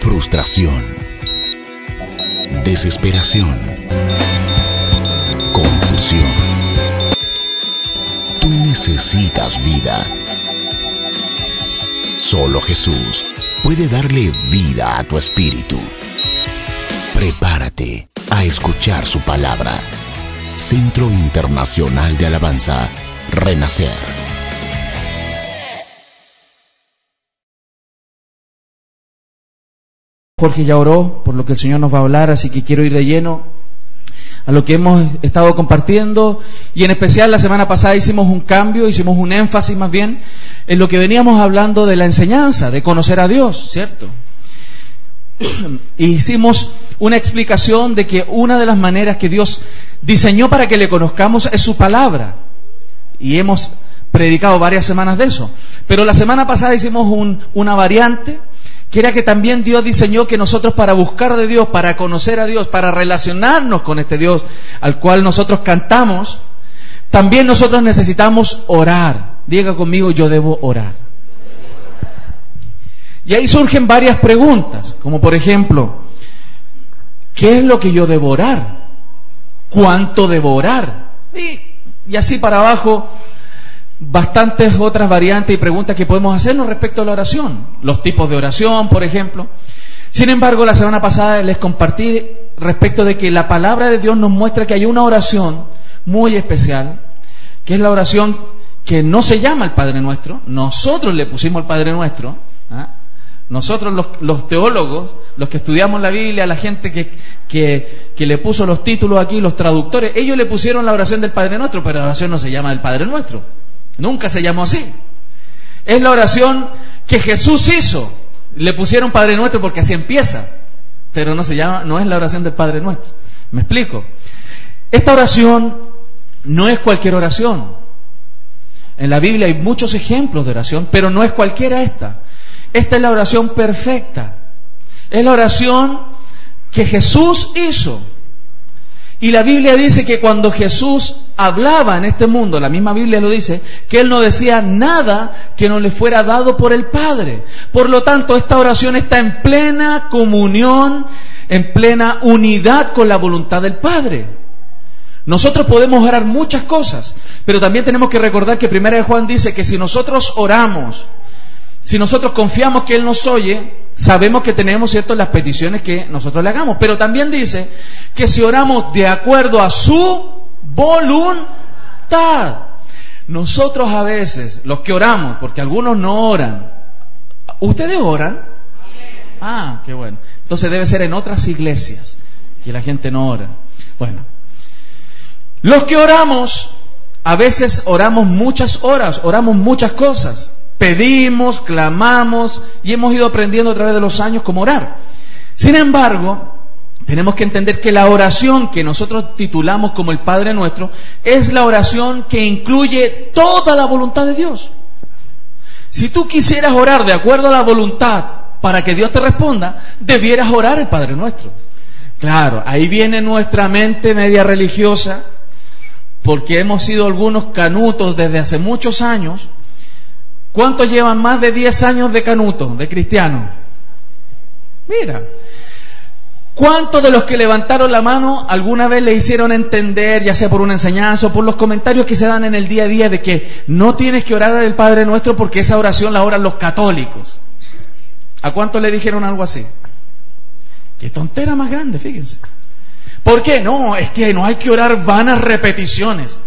frustración, desesperación, confusión. Tú necesitas vida. Solo Jesús puede darle vida a tu espíritu. Prepárate a escuchar su palabra. Centro Internacional de Alabanza, Renacer. Jorge ya oró por lo que el Señor nos va a hablar, así que quiero ir de lleno a lo que hemos estado compartiendo, y en especial la semana pasada hicimos un cambio, hicimos un énfasis más bien en lo que veníamos hablando de la enseñanza, de conocer a Dios, ¿cierto? Hicimos una explicación de que una de las maneras que Dios diseñó para que le conozcamos es su palabra, y hemos predicado varias semanas de eso, pero la semana pasada hicimos una variante, que era que también Dios diseñó que nosotros, para buscar de Dios, para conocer a Dios, para relacionarnos con este Dios al cual nosotros cantamos, también nosotros necesitamos orar. Diga conmigo: yo debo orar. Y ahí surgen varias preguntas, como por ejemplo, ¿qué es lo que yo debo orar? ¿Cuánto debo orar? Y así para abajo, bastantes otras variantes y preguntas que podemos hacernos respecto a la oración, los tipos de oración, por ejemplo. Sin embargo, la semana pasada les compartí respecto de que la palabra de Dios nos muestra que hay una oración muy especial, que es la oración que no se llama el Padre Nuestro. Nosotros le pusimos el Padre Nuestro, ¿eh? Nosotros los teólogos, los que estudiamos la Biblia, la gente que le puso los títulos aquí, los traductores, ellos le pusieron la oración del Padre Nuestro, pero la oración no se llama del Padre Nuestro. Nunca se llamó así. Es la oración que Jesús hizo. Le pusieron Padre Nuestro porque así empieza, pero no se llama, no es la oración del Padre Nuestro. ¿Me explico? Esta oración no es cualquier oración. En la Biblia hay muchos ejemplos de oración, pero no es cualquiera esta. Esta es la oración perfecta. Es la oración que Jesús hizo. Y la Biblia dice que cuando Jesús hablaba en este mundo, la misma Biblia lo dice, que Él no decía nada que no le fuera dado por el Padre. Por lo tanto, esta oración está en plena comunión, en plena unidad con la voluntad del Padre. Nosotros podemos orar muchas cosas, pero también tenemos que recordar que 1 Juan dice que si nosotros oramos, si nosotros confiamos que Él nos oye, sabemos que tenemos, ¿cierto?, las peticiones que nosotros le hagamos. Pero también dice que si oramos de acuerdo a su voluntad. Nosotros a veces, los que oramos, porque algunos no oran. ¿Ustedes oran? Ah, qué bueno. Entonces debe ser en otras iglesias que la gente no ora. Bueno, los que oramos, a veces oramos muchas horas, oramos muchas cosas. Pedimos, clamamos y hemos ido aprendiendo a través de los años cómo orar. Sin embargo, tenemos que entender que la oración que nosotros titulamos como el Padre Nuestro es la oración que incluye toda la voluntad de Dios. Si tú quisieras orar de acuerdo a la voluntad para que Dios te responda, debieras orar el Padre Nuestro. Claro, ahí viene nuestra mente media religiosa, porque hemos sido algunos canutos desde hace muchos años. ¿Cuántos llevan más de 10 años de canuto, de cristiano? Mira, ¿cuántos de los que levantaron la mano alguna vez le hicieron entender, ya sea por una enseñanza o por los comentarios que se dan en el día a día, de que no tienes que orar al Padre Nuestro porque esa oración la oran los católicos? ¿A cuántos le dijeron algo así? Qué tontera más grande, fíjense. ¿Por qué? No, es que no hay que orar vanas repeticiones.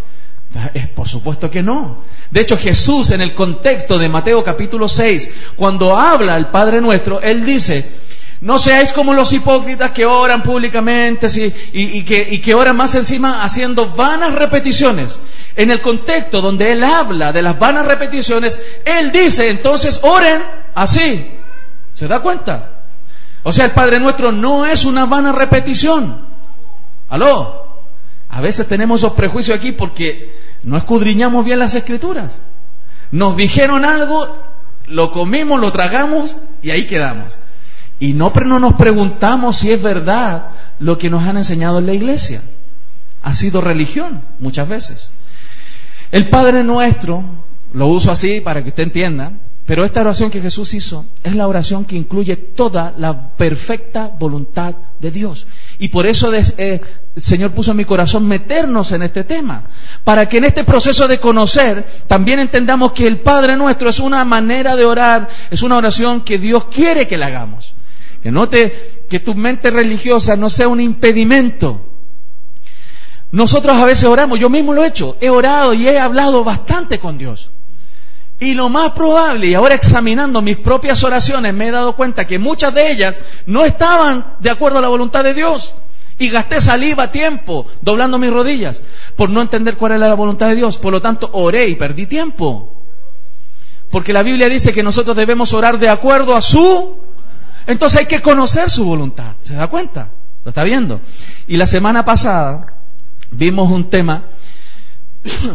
Por supuesto que no. De hecho, Jesús, en el contexto de Mateo capítulo 6, cuando habla al Padre Nuestro, Él dice: no seáis como los hipócritas que oran públicamente y que oran más encima haciendo vanas repeticiones. En el contexto donde Él habla de las vanas repeticiones, Él dice: entonces oren así. ¿Se da cuenta? O sea, el Padre Nuestro no es una vana repetición. ¿Aló? A veces tenemos esos prejuicios aquí porque no escudriñamos bien las Escrituras. Nos dijeron algo, lo comimos, lo tragamos y ahí quedamos. Y no nos preguntamos si es verdad lo que nos han enseñado en la iglesia. Ha sido religión muchas veces. El Padre Nuestro, lo uso así para que usted entienda, Pero esta oración que Jesús hizo es la oración que incluye toda la perfecta voluntad de Dios. Y por eso el Señor puso en mi corazón meternos en este tema, para que en este proceso de conocer también entendamos que el Padre Nuestro es una manera de orar, es una oración que Dios quiere que la hagamos. Que tu mente religiosa no sea un impedimento. Nosotros a veces oramos, yo mismo lo he hecho, he orado y he hablado bastante con Dios. Y lo más probable, y ahora examinando mis propias oraciones, me he dado cuenta que muchas de ellas no estaban de acuerdo a la voluntad de Dios. Y gasté saliva, tiempo, doblando mis rodillas, por no entender cuál era la voluntad de Dios. Por lo tanto, oré y perdí tiempo. Porque la Biblia dice que nosotros debemos orar de acuerdo a su... Entonces hay que conocer su voluntad. ¿Se da cuenta? ¿Lo está viendo? Y la semana pasada vimos un tema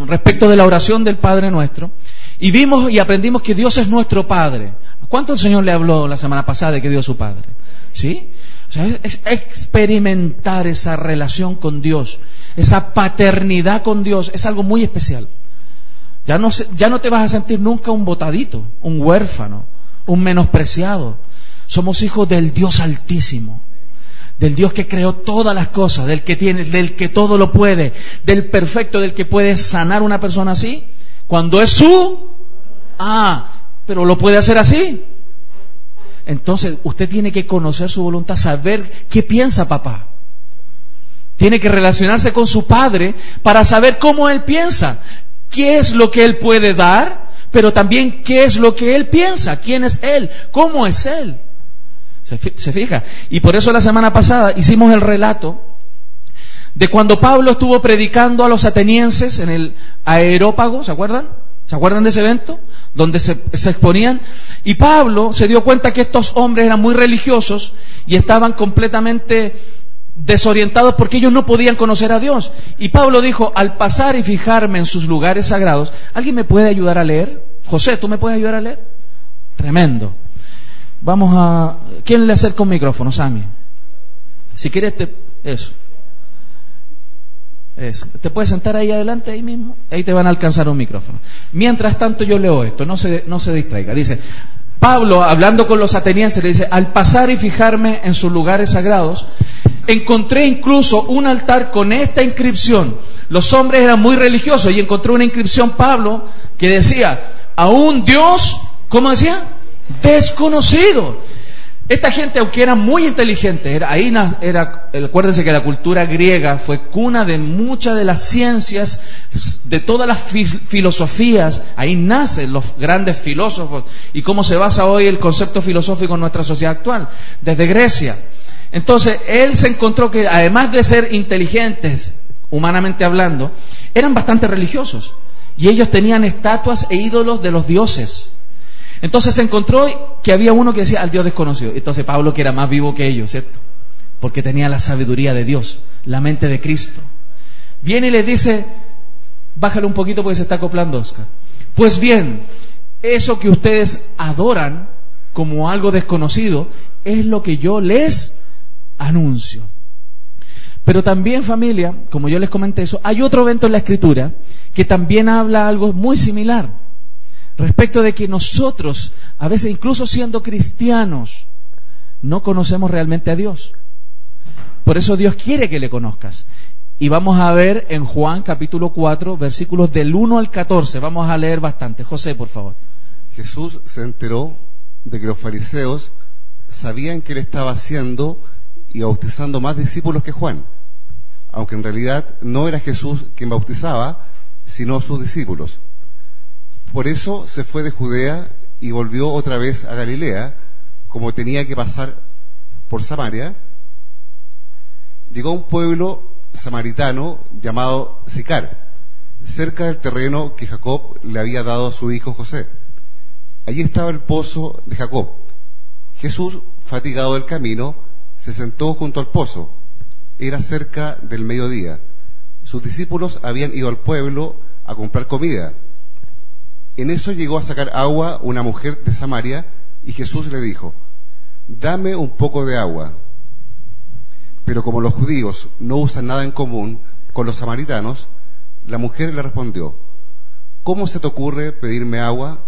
respecto de la oración del Padre Nuestro. Y vimos y aprendimos que Dios es nuestro Padre. ¿Cuánto el Señor le habló la semana pasada de que Dios es su Padre? ¿Sí? O sea, es experimentar esa relación con Dios, esa paternidad con Dios, es algo muy especial. Ya no te vas a sentir nunca un botadito, un huérfano, un menospreciado. Somos hijos del Dios Altísimo, del Dios que creó todas las cosas, del que todo lo puede, del perfecto, del que puede sanar una persona así. Cuando es pero lo puede hacer así. Entonces usted tiene que conocer su voluntad, saber qué piensa papá. Tiene que relacionarse con su padre para saber cómo él piensa, qué es lo que él puede dar, pero también qué es lo que él piensa, quién es él, cómo es él. ¿Se fija? Y por eso la semana pasada hicimos el relato de cuando Pablo estuvo predicando a los atenienses en el Areópago, ¿se acuerdan? ¿Se acuerdan de ese evento? Donde se exponían. Y Pablo se dio cuenta que estos hombres eran muy religiosos y estaban completamente desorientados porque ellos no podían conocer a Dios. Y Pablo dijo, al pasar y fijarme en sus lugares sagrados, ¿alguien me puede ayudar a leer? José, ¿tú me puedes ayudar a leer? Tremendo. ¿Quién le acerca un micrófono? Sammy. Si quieres, eso. Te puedes sentar ahí adelante, ahí mismo. Ahí te van a alcanzar un micrófono. Mientras tanto yo leo esto, no se distraiga. Dice, Pablo, hablando con los atenienses, le dice, al pasar y fijarme en sus lugares sagrados, encontré incluso un altar con esta inscripción. Los hombres eran muy religiosos y encontré una inscripción, Pablo, que decía, a un Dios, ¿cómo decía? Desconocido. Esta gente, aunque era muy inteligente, acuérdense que la cultura griega fue cuna de muchas de las ciencias, de todas las filosofías. Ahí nacen los grandes filósofos y cómo se basa hoy el concepto filosófico en nuestra sociedad actual, desde Grecia. Entonces, él se encontró que además de ser inteligentes, humanamente hablando, eran bastante religiosos. Y ellos tenían estatuas e ídolos de los dioses. Entonces se encontró que había uno que decía al Dios desconocido. Entonces Pablo, que era más vivo que ellos, ¿cierto? Porque tenía la sabiduría de Dios, la mente de Cristo. Viene y les dice, bájale un poquito porque se está acoplando Oscar. Pues bien, eso que ustedes adoran como algo desconocido es lo que yo les anuncio. Pero también, familia, como yo les comenté eso, hay otro evento en la Escritura que también habla algo muy similar. Respecto de que nosotros, a veces incluso siendo cristianos, no conocemos realmente a Dios. Por eso Dios quiere que le conozcas. Y vamos a ver en Juan capítulo 4, versículos del 1 al 14. Vamos a leer bastante. José, por favor. Jesús se enteró de que los fariseos sabían que él estaba haciendo y bautizando más discípulos que Juan, aunque en realidad no era Jesús quien bautizaba, sino sus discípulos. Por eso se fue de Judea y volvió otra vez a Galilea, como tenía que pasar por Samaria. Llegó a un pueblo samaritano llamado Sicar, cerca del terreno que Jacob le había dado a su hijo José. Allí estaba el pozo de Jacob. Jesús, fatigado del camino, se sentó junto al pozo. Era cerca del mediodía. Sus discípulos habían ido al pueblo a comprar comida. En eso llegó a sacar agua una mujer de Samaria y Jesús le dijo, dame un poco de agua. Pero como los judíos no usan nada en común con los samaritanos, la mujer le respondió, ¿cómo se te ocurre pedirme agua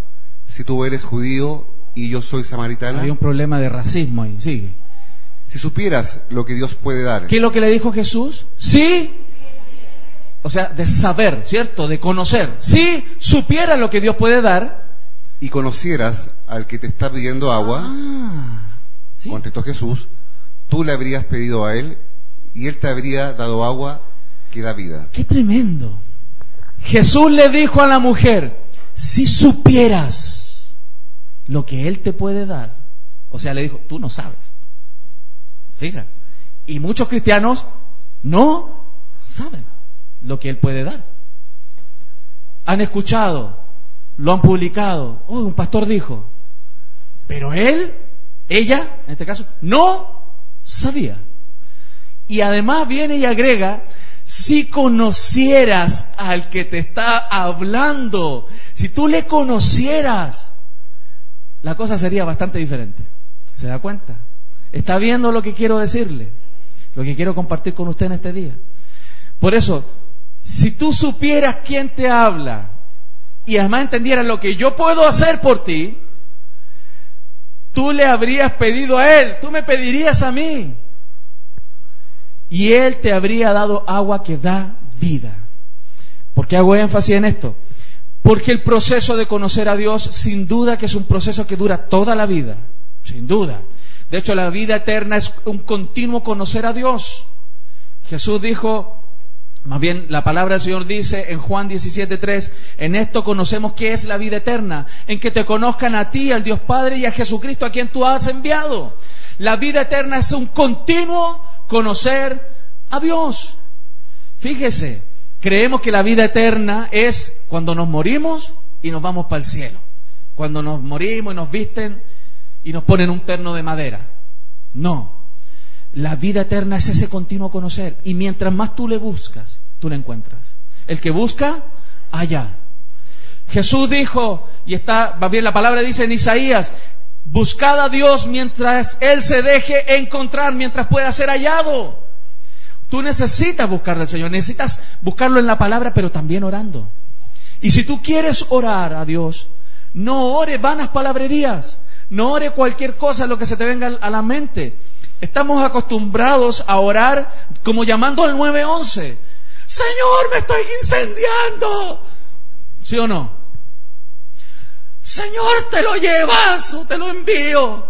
si tú eres judío y yo soy samaritana? Había un problema de racismo ahí, sigue. Si supieras lo que Dios puede dar. ¿Qué es lo que le dijo Jesús? Sí. O sea, de saber, ¿cierto? De conocer. Si supieras lo que Dios puede dar. Y conocieras al que te está pidiendo agua, ¿sí? Contestó Jesús, tú le habrías pedido a él y él te habría dado agua que da vida. ¡Qué tremendo! Jesús le dijo a la mujer, si supieras lo que él te puede dar. O sea, le dijo, tú no sabes. Fíjate. Y muchos cristianos no saben lo que él puede dar. Han escuchado, lo han publicado. Oh, un pastor dijo, pero ella, en este caso, no sabía. Y además viene y agrega, si conocieras al que te está hablando, si tú le conocieras, la cosa sería bastante diferente. ¿Se da cuenta? ¿Está viendo lo que quiero decirle? Lo que quiero compartir con usted en este día. Por eso, si tú supieras quién te habla y además entendieras lo que yo puedo hacer por ti, tú le habrías pedido a él, tú me pedirías a mí, y él te habría dado agua que da vida. ¿Por qué hago énfasis en esto? Porque el proceso de conocer a Dios, sin duda que es un proceso que dura toda la vida, sin duda. De hecho, la vida eterna es un continuo conocer a Dios. Jesús dijo, más bien la palabra del Señor dice en Juan 17:3, en esto conocemos qué es la vida eterna, en que te conozcan a ti, al Dios Padre, y a Jesucristo a quien tú has enviado. La vida eterna es un continuo conocer a Dios. Fíjese, creemos que la vida eterna es cuando nos morimos y nos vamos para el cielo. Cuando nos morimos y nos visten y nos ponen un terno de madera. No. La vida eterna es ese continuo conocer. Y mientras más tú le buscas, tú le encuentras. El que busca, halla. Jesús dijo, y está, más bien la palabra dice en Isaías, buscad a Dios mientras Él se deje encontrar, mientras pueda ser hallado. Tú necesitas buscar al Señor, necesitas buscarlo en la palabra, pero también orando. Y si tú quieres orar a Dios, no ore vanas palabrerías, no ore cualquier cosa, lo que se te venga a la mente. Estamos acostumbrados a orar como llamando al 911. Señor, me estoy incendiando. ¿Sí o no? Señor, te lo llevas o te lo envío.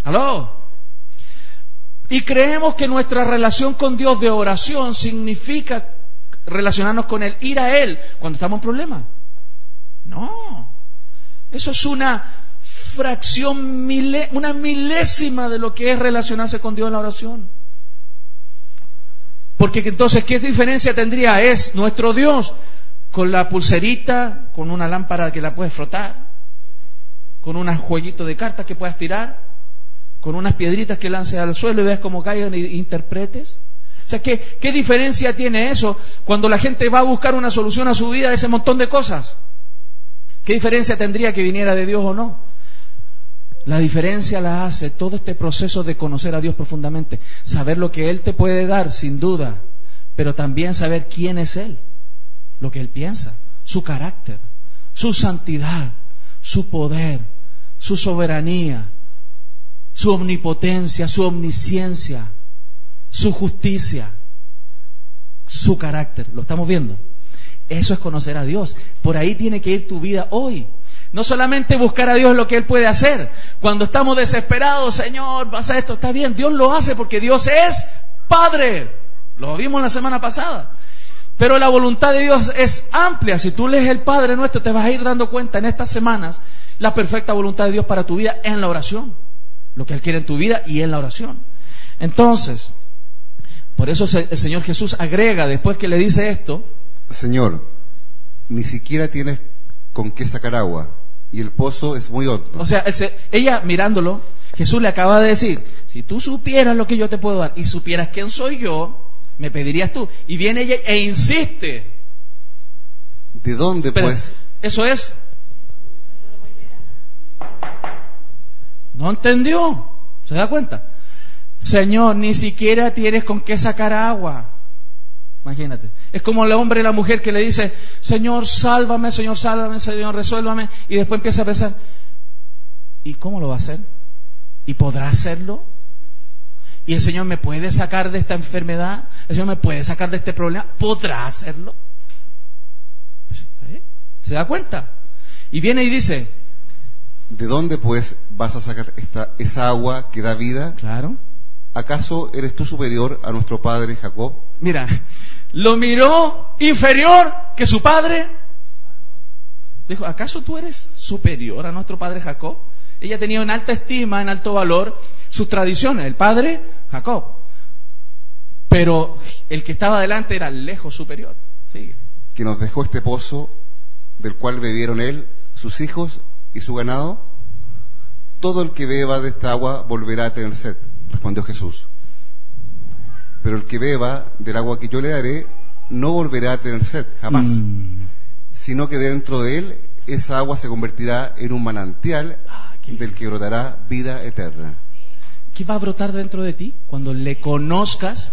¿Aló? Y creemos que nuestra relación con Dios de oración significa relacionarnos con Él, ir a Él cuando estamos en problemas. No. Eso es una fracción, una milésima de lo que es relacionarse con Dios en la oración. Porque entonces, ¿qué diferencia tendría? Es nuestro Dios con la pulserita, con una lámpara que la puedes frotar, con unos jueguitos de cartas que puedas tirar, con unas piedritas que lances al suelo y veas cómo caigan e interpretes. O sea, ¿qué diferencia tiene eso cuando la gente va a buscar una solución a su vida de ese montón de cosas? ¿Qué diferencia tendría que viniera de Dios o no? La diferencia la hace todo este proceso de conocer a Dios profundamente, saber lo que Él te puede dar, sin duda, pero también saber quién es Él, lo que Él piensa, su carácter, su santidad, su poder, su soberanía, su omnipotencia, su omnisciencia, su justicia, su carácter. ¿Lo estamos viendo? Eso es conocer a Dios. Por ahí tiene que ir tu vida hoy. No solamente buscar a Dios lo que Él puede hacer. Cuando estamos desesperados, Señor, pasa esto, está bien. Dios lo hace porque Dios es Padre. Lo vimos la semana pasada. Pero la voluntad de Dios es amplia. Si tú lees el Padre Nuestro, te vas a ir dando cuenta en estas semanas la perfecta voluntad de Dios para tu vida en la oración. Lo que Él quiere en tu vida y en la oración. Entonces, por eso el Señor Jesús agrega, después que le dice esto, Señor, ni siquiera tienes con qué sacar agua y el pozo es muy hondo. O sea, ella mirándolo, Jesús le acaba de decir, si tú supieras lo que yo te puedo dar y supieras quién soy yo, me pedirías tú. Y viene ella e insiste. ¿De dónde pues? Eso es. No entendió. ¿Se da cuenta? Señor, ni siquiera tienes con qué sacar agua. Imagínate. Es como el hombre y la mujer que le dice, Señor, sálvame, Señor, resuélvame, y después empieza a pensar, ¿y cómo lo va a hacer? ¿Y podrá hacerlo? ¿Y el Señor me puede sacar de esta enfermedad? ¿El Señor me puede sacar de este problema? ¿Podrá hacerlo? ¿Se da cuenta? Y viene y dice, ¿de dónde pues vas a sacar esa agua que da vida? Claro. ¿Acaso eres tú superior a nuestro padre Jacob? Mira, lo miró inferior que su padre. Dijo, ¿acaso tú eres superior a nuestro padre Jacob? Ella tenía en alta estima, en alto valor sus tradiciones, el padre Jacob. Pero el que estaba delante era lejos superior. Sigue. Que nos dejó este pozo del cual bebieron él, sus hijos y su ganado. Todo el que beba de esta agua volverá a tener sed, respondió Jesús. Pero el que beba del agua que yo le daré no volverá a tener sed jamás, sino que dentro de él esa agua se convertirá en un manantial del que brotará vida eterna. ¿Qué va a brotar dentro de ti? Cuando le conozcas,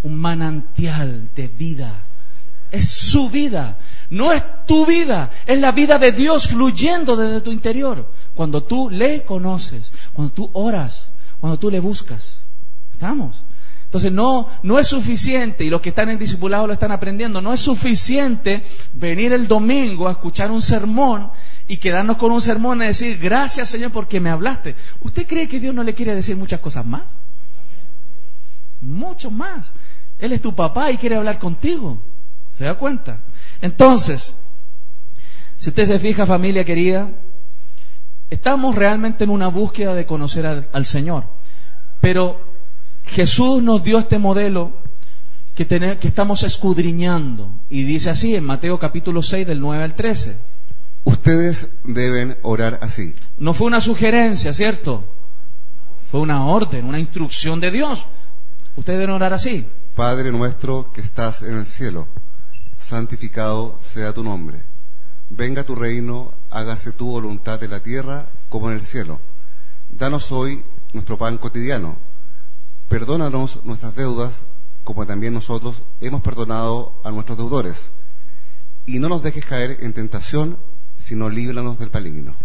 un manantial de vida. Es su vida, no es tu vida, es la vida de Dios fluyendo desde tu interior. Cuando tú le conoces, cuando tú oras, cuando tú le buscas. ¿Estamos? Entonces no es suficiente, y los que están en discipulado lo están aprendiendo, no es suficiente venir el domingo a escuchar un sermón y quedarnos con un sermón y decir, gracias Señor porque me hablaste. ¿Usted cree que Dios no le quiere decir muchas cosas más? Mucho más. Él es tu papá y quiere hablar contigo. ¿Se da cuenta? Entonces, si usted se fija, familia querida, estamos realmente en una búsqueda de conocer al Señor. Pero Jesús nos dio este modelo que estamos escudriñando. Y dice así en Mateo capítulo 6 del 9 al 13. Ustedes deben orar así. No fue una sugerencia, ¿cierto? Fue una orden, una instrucción de Dios. Ustedes deben orar así. Padre nuestro que estás en el cielo, santificado sea tu nombre. Venga tu reino, hágase tu voluntad en la tierra como en el cielo. Danos hoy nuestro pan cotidiano. Perdónanos nuestras deudas, como también nosotros hemos perdonado a nuestros deudores. Y no nos dejes caer en tentación, sino líbranos del maligno.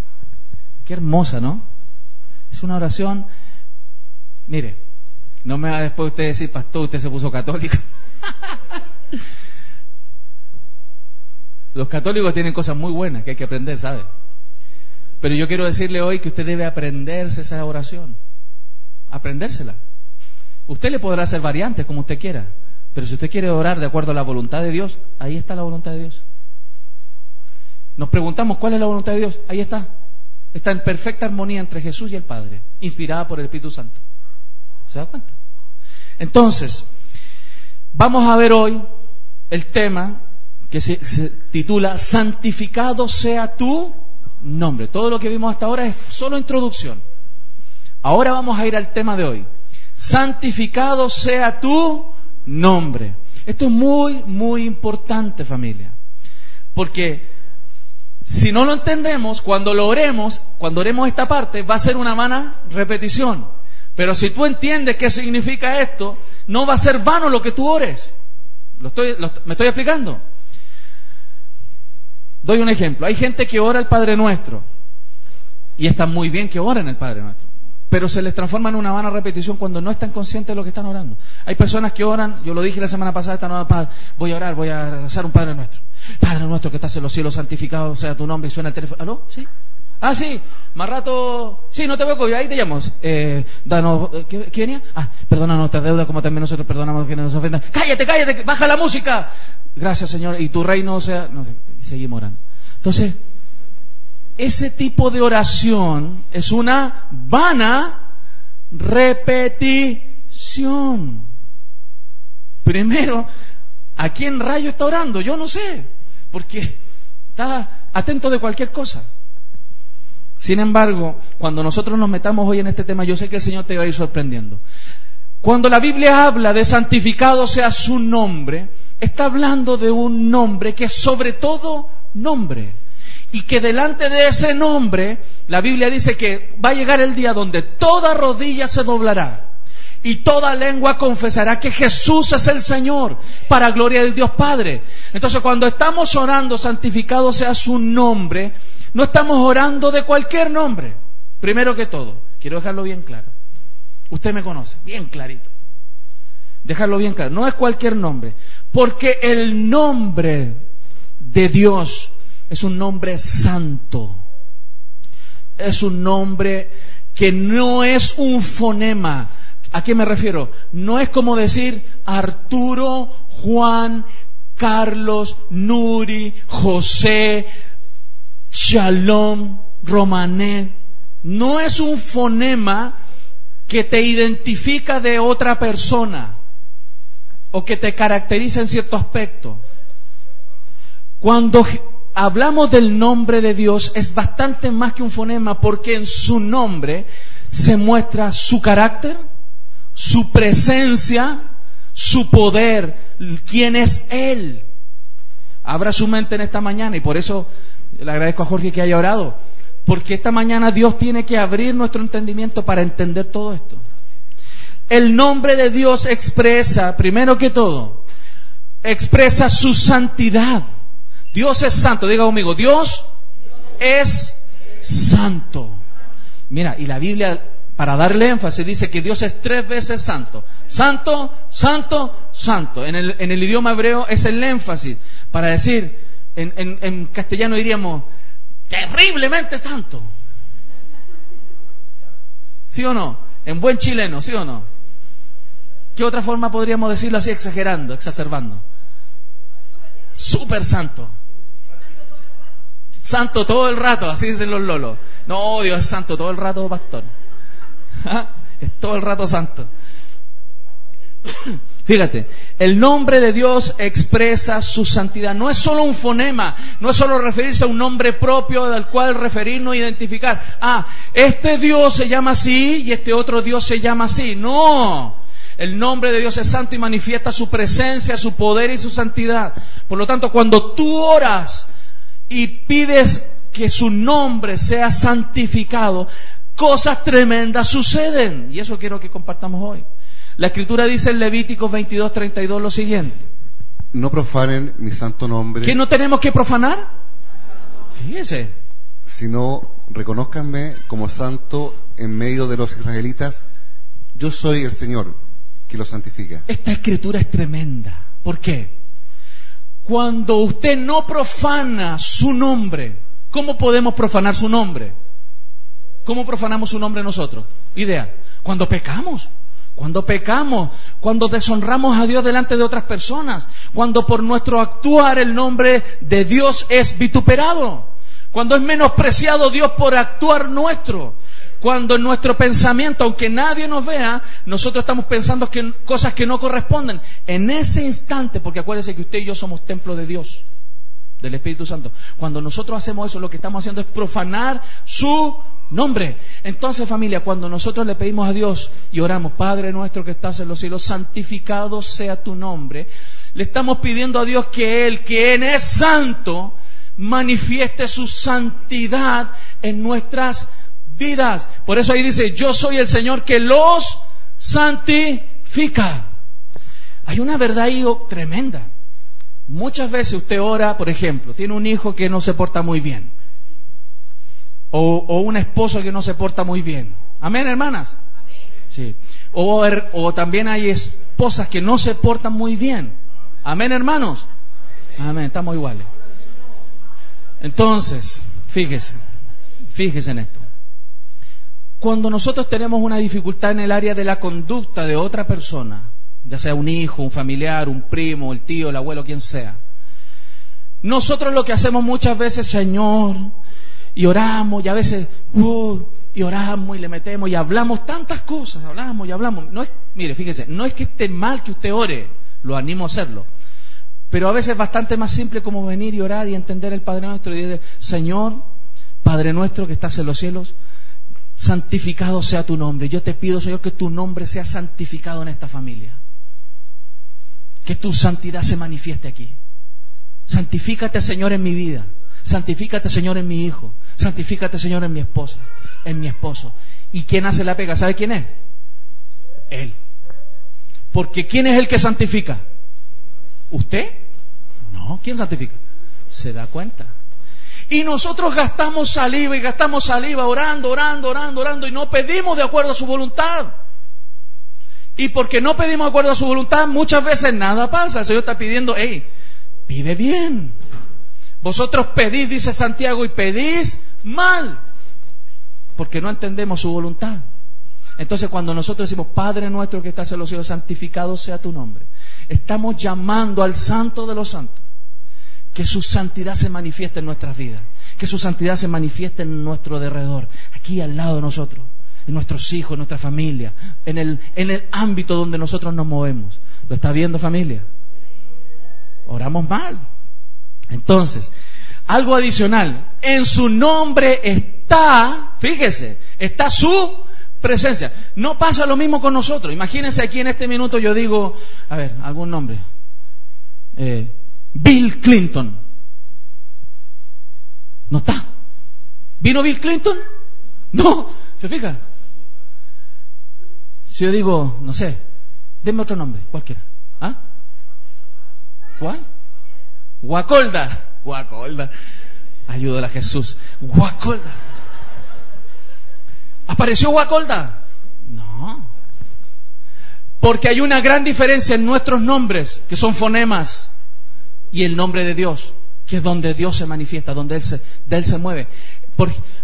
Qué hermosa, ¿no? Es una oración. Mire, no me va después usted decir, pastor, usted se puso católico. Los católicos tienen cosas muy buenas que hay que aprender, ¿sabe? Pero yo quiero decirle hoy que usted debe aprenderse esa oración. Aprendérsela. Usted le podrá hacer variantes como usted quiera, pero si usted quiere orar de acuerdo a la voluntad de Dios, ahí está la voluntad de Dios. Nos preguntamos cuál es la voluntad de Dios, ahí está. Está en perfecta armonía entre Jesús y el Padre, inspirada por el Espíritu Santo. ¿Se da cuenta? Entonces, vamos a ver hoy el tema que se titula Santificado sea tu nombre. Todo lo que vimos hasta ahora es solo introducción. Ahora vamos a ir al tema de hoy. Santificado sea tu nombre. Esto es muy, muy importante, familia. Porque si no lo entendemos, cuando oremos esta parte, va a ser una vana repetición. Pero si tú entiendes qué significa esto, no va a ser vano lo que tú ores. ¿Me estoy explicando? Doy un ejemplo. Hay gente que ora el Padre Nuestro. Y está muy bien que oren el Padre Nuestro. Pero se les transforma en una vana repetición cuando no están conscientes de lo que están orando. Hay personas que oran, yo lo dije la semana pasada, están orando, voy a orar, voy a rezar un Padre Nuestro. Padre Nuestro que estás en los cielos, santificado sea tu nombre, y suena el teléfono. ¿Aló? ¿Sí? Ah, sí, más rato, sí, no te preocupes, ahí te llamo. Danos, ¿qué venía? Perdona nuestras deudas como también nosotros perdonamos a quienes nos ofendan. Cállate, baja la música. Gracias, Señor, y tu reino sea, no sé, y seguimos orando. Entonces, ese tipo de oración es una vana repetición. Primero, ¿a quién rayo está orando? Yo no sé, porque está atento de cualquier cosa. Sin embargo, cuando nosotros nos metamos hoy en este tema, yo sé que el Señor te va a ir sorprendiendo. Cuando la Biblia habla de santificado sea su nombre, está hablando de un nombre que es sobre todo nombre. Y que delante de ese nombre, la Biblia dice que va a llegar el día donde toda rodilla se doblará y toda lengua confesará que Jesús es el Señor, para gloria del Dios Padre. Entonces, cuando estamos orando, santificado sea su nombre, no estamos orando de cualquier nombre. Primero que todo, quiero dejarlo bien claro. Usted me conoce, bien clarito. Dejarlo bien claro, no es cualquier nombre, porque el nombre de Dios es un nombre santo. Es un nombre que no es un fonema. ¿A qué me refiero? No es como decir Arturo, Juan, Carlos, Nuri, José, Shalom, Romané. No es un fonema que te identifica de otra persona o que te caracteriza en cierto aspecto. Cuando hablamos del nombre de Dios, es bastante más que un fonema, porque en su nombre se muestra su carácter, su presencia, su poder, quién es Él. Abra su mente en esta mañana, y por eso le agradezco a Jorge que haya orado, porque esta mañana Dios tiene que abrir nuestro entendimiento para entender todo esto. El nombre de Dios expresa, primero que todo, expresa su santidad. Dios es santo, diga conmigo, Dios es santo. Mira, y la Biblia, para darle énfasis, dice que Dios es 3 veces santo. Santo, santo, santo. En el idioma hebreo es el énfasis para decir, en castellano diríamos, terriblemente santo. ¿Sí o no? En buen chileno, ¿sí o no? ¿Qué otra forma podríamos decirlo así, exagerando, exacerbando? Súper santo. Santo todo el rato, así dicen los lolos. No, Dios es santo todo el rato, pastor. ¿Ah? Es todo el rato santo. Fíjate, el nombre de Dios expresa su santidad. No es solo un fonema, no es solo referirse a un nombre propio del cual referirnos e identificar. Ah, este Dios se llama así y este otro Dios se llama así. No, el nombre de Dios es santo y manifiesta su presencia, su poder y su santidad. Por lo tanto, cuando tú oras y pides que su nombre sea santificado, cosas tremendas suceden. Y eso quiero que compartamos hoy. La Escritura dice en Levíticos 22:32 lo siguiente: no profanen mi santo nombre. ¿Qué no tenemos que profanar? Fíjese. Sino reconózcanme como santo en medio de los israelitas. Yo soy el Señor que los santifica. Esta Escritura es tremenda. ¿Por qué? Cuando usted no profana su nombre, ¿cómo podemos profanar su nombre? ¿Cómo profanamos su nombre nosotros? Idea, cuando pecamos. Cuando deshonramos a Dios delante de otras personas, cuando por nuestro actuar el nombre de Dios es vituperado, cuando es menospreciado Dios por actuar nuestro, cuando en nuestro pensamiento, aunque nadie nos vea, nosotros estamos pensando que cosas que no corresponden. En ese instante, porque acuérdense que usted y yo somos templo de Dios, del Espíritu Santo, cuando nosotros hacemos eso, lo que estamos haciendo es profanar su nombre. Entonces, familia, cuando nosotros le pedimos a Dios y oramos, Padre nuestro que estás en los cielos, santificado sea tu nombre, le estamos pidiendo a Dios que Él, quien es santo, manifieste su santidad en nuestras vidas. Por eso ahí dice, yo soy el Señor que los santifica. Hay una verdad ahí tremenda. Muchas veces usted ora, por ejemplo, tiene un hijo que no se porta muy bien, o un esposo que no se porta muy bien. ¿Amén, hermanas? Amén. Sí. O también hay esposas que no se portan muy bien. ¿Amén, hermanos? Amén, estamos iguales. Entonces, fíjese en esto. Cuando nosotros tenemos una dificultad en el área de la conducta de otra persona, ya sea un hijo, un familiar, un primo, el tío, el abuelo, quien sea, nosotros lo que hacemos muchas veces, Señor, y oramos, y a veces y oramos y le metemos y hablamos tantas cosas, hablamos y hablamos. No es, mire, fíjese, no es que esté mal que usted ore, lo animo a hacerlo, pero a veces es bastante más simple como venir y orar y entender el Padre Nuestro y decir, Señor, Padre Nuestro que estás en los cielos, santificado sea tu nombre. Yo te pido, Señor, que tu nombre sea santificado en esta familia, que tu santidad se manifieste aquí. Santifícate, Señor, en mi vida. Santifícate, Señor, en mi hijo. Santifícate, Señor, en mi esposa, en mi esposo. ¿Y quién hace la pega? ¿Sabe quién es? Él. Porque ¿quién es el que santifica? ¿Usted? No, ¿quién santifica? Se da cuenta. Y nosotros gastamos saliva orando y no pedimos de acuerdo a su voluntad. Y porque no pedimos de acuerdo a su voluntad, muchas veces nada pasa. El Señor está pidiendo, pide bien. Vosotros pedís, dice Santiago, y pedís mal, porque no entendemos su voluntad. Entonces cuando nosotros decimos, Padre nuestro que estás en los cielos, santificado sea tu nombre, estamos llamando al Santo de los Santos, que su santidad se manifieste en nuestras vidas, que su santidad se manifieste en nuestro derredor, aquí al lado de nosotros, en nuestros hijos, en nuestra familia, en el ámbito donde nosotros nos movemos. ¿Lo está viendo, familia? Oramos mal. Entonces, algo adicional, en su nombre está, fíjese, está su presencia. No pasa lo mismo con nosotros. Imagínense aquí en este minuto yo digo, a ver, algún nombre, Bill Clinton. No está. ¿Vino Bill Clinton? No, ¿se fija? Si yo digo, no sé, denme otro nombre, cualquiera. ¿Ah? ¿Cuál? Guacolda. Ayúdala a Jesús. Guacolda. ¿Apareció Guacolda? No. Porque hay una gran diferencia en nuestros nombres, que son fonemas, y el nombre de Dios, que es donde Dios se manifiesta, donde Él se mueve.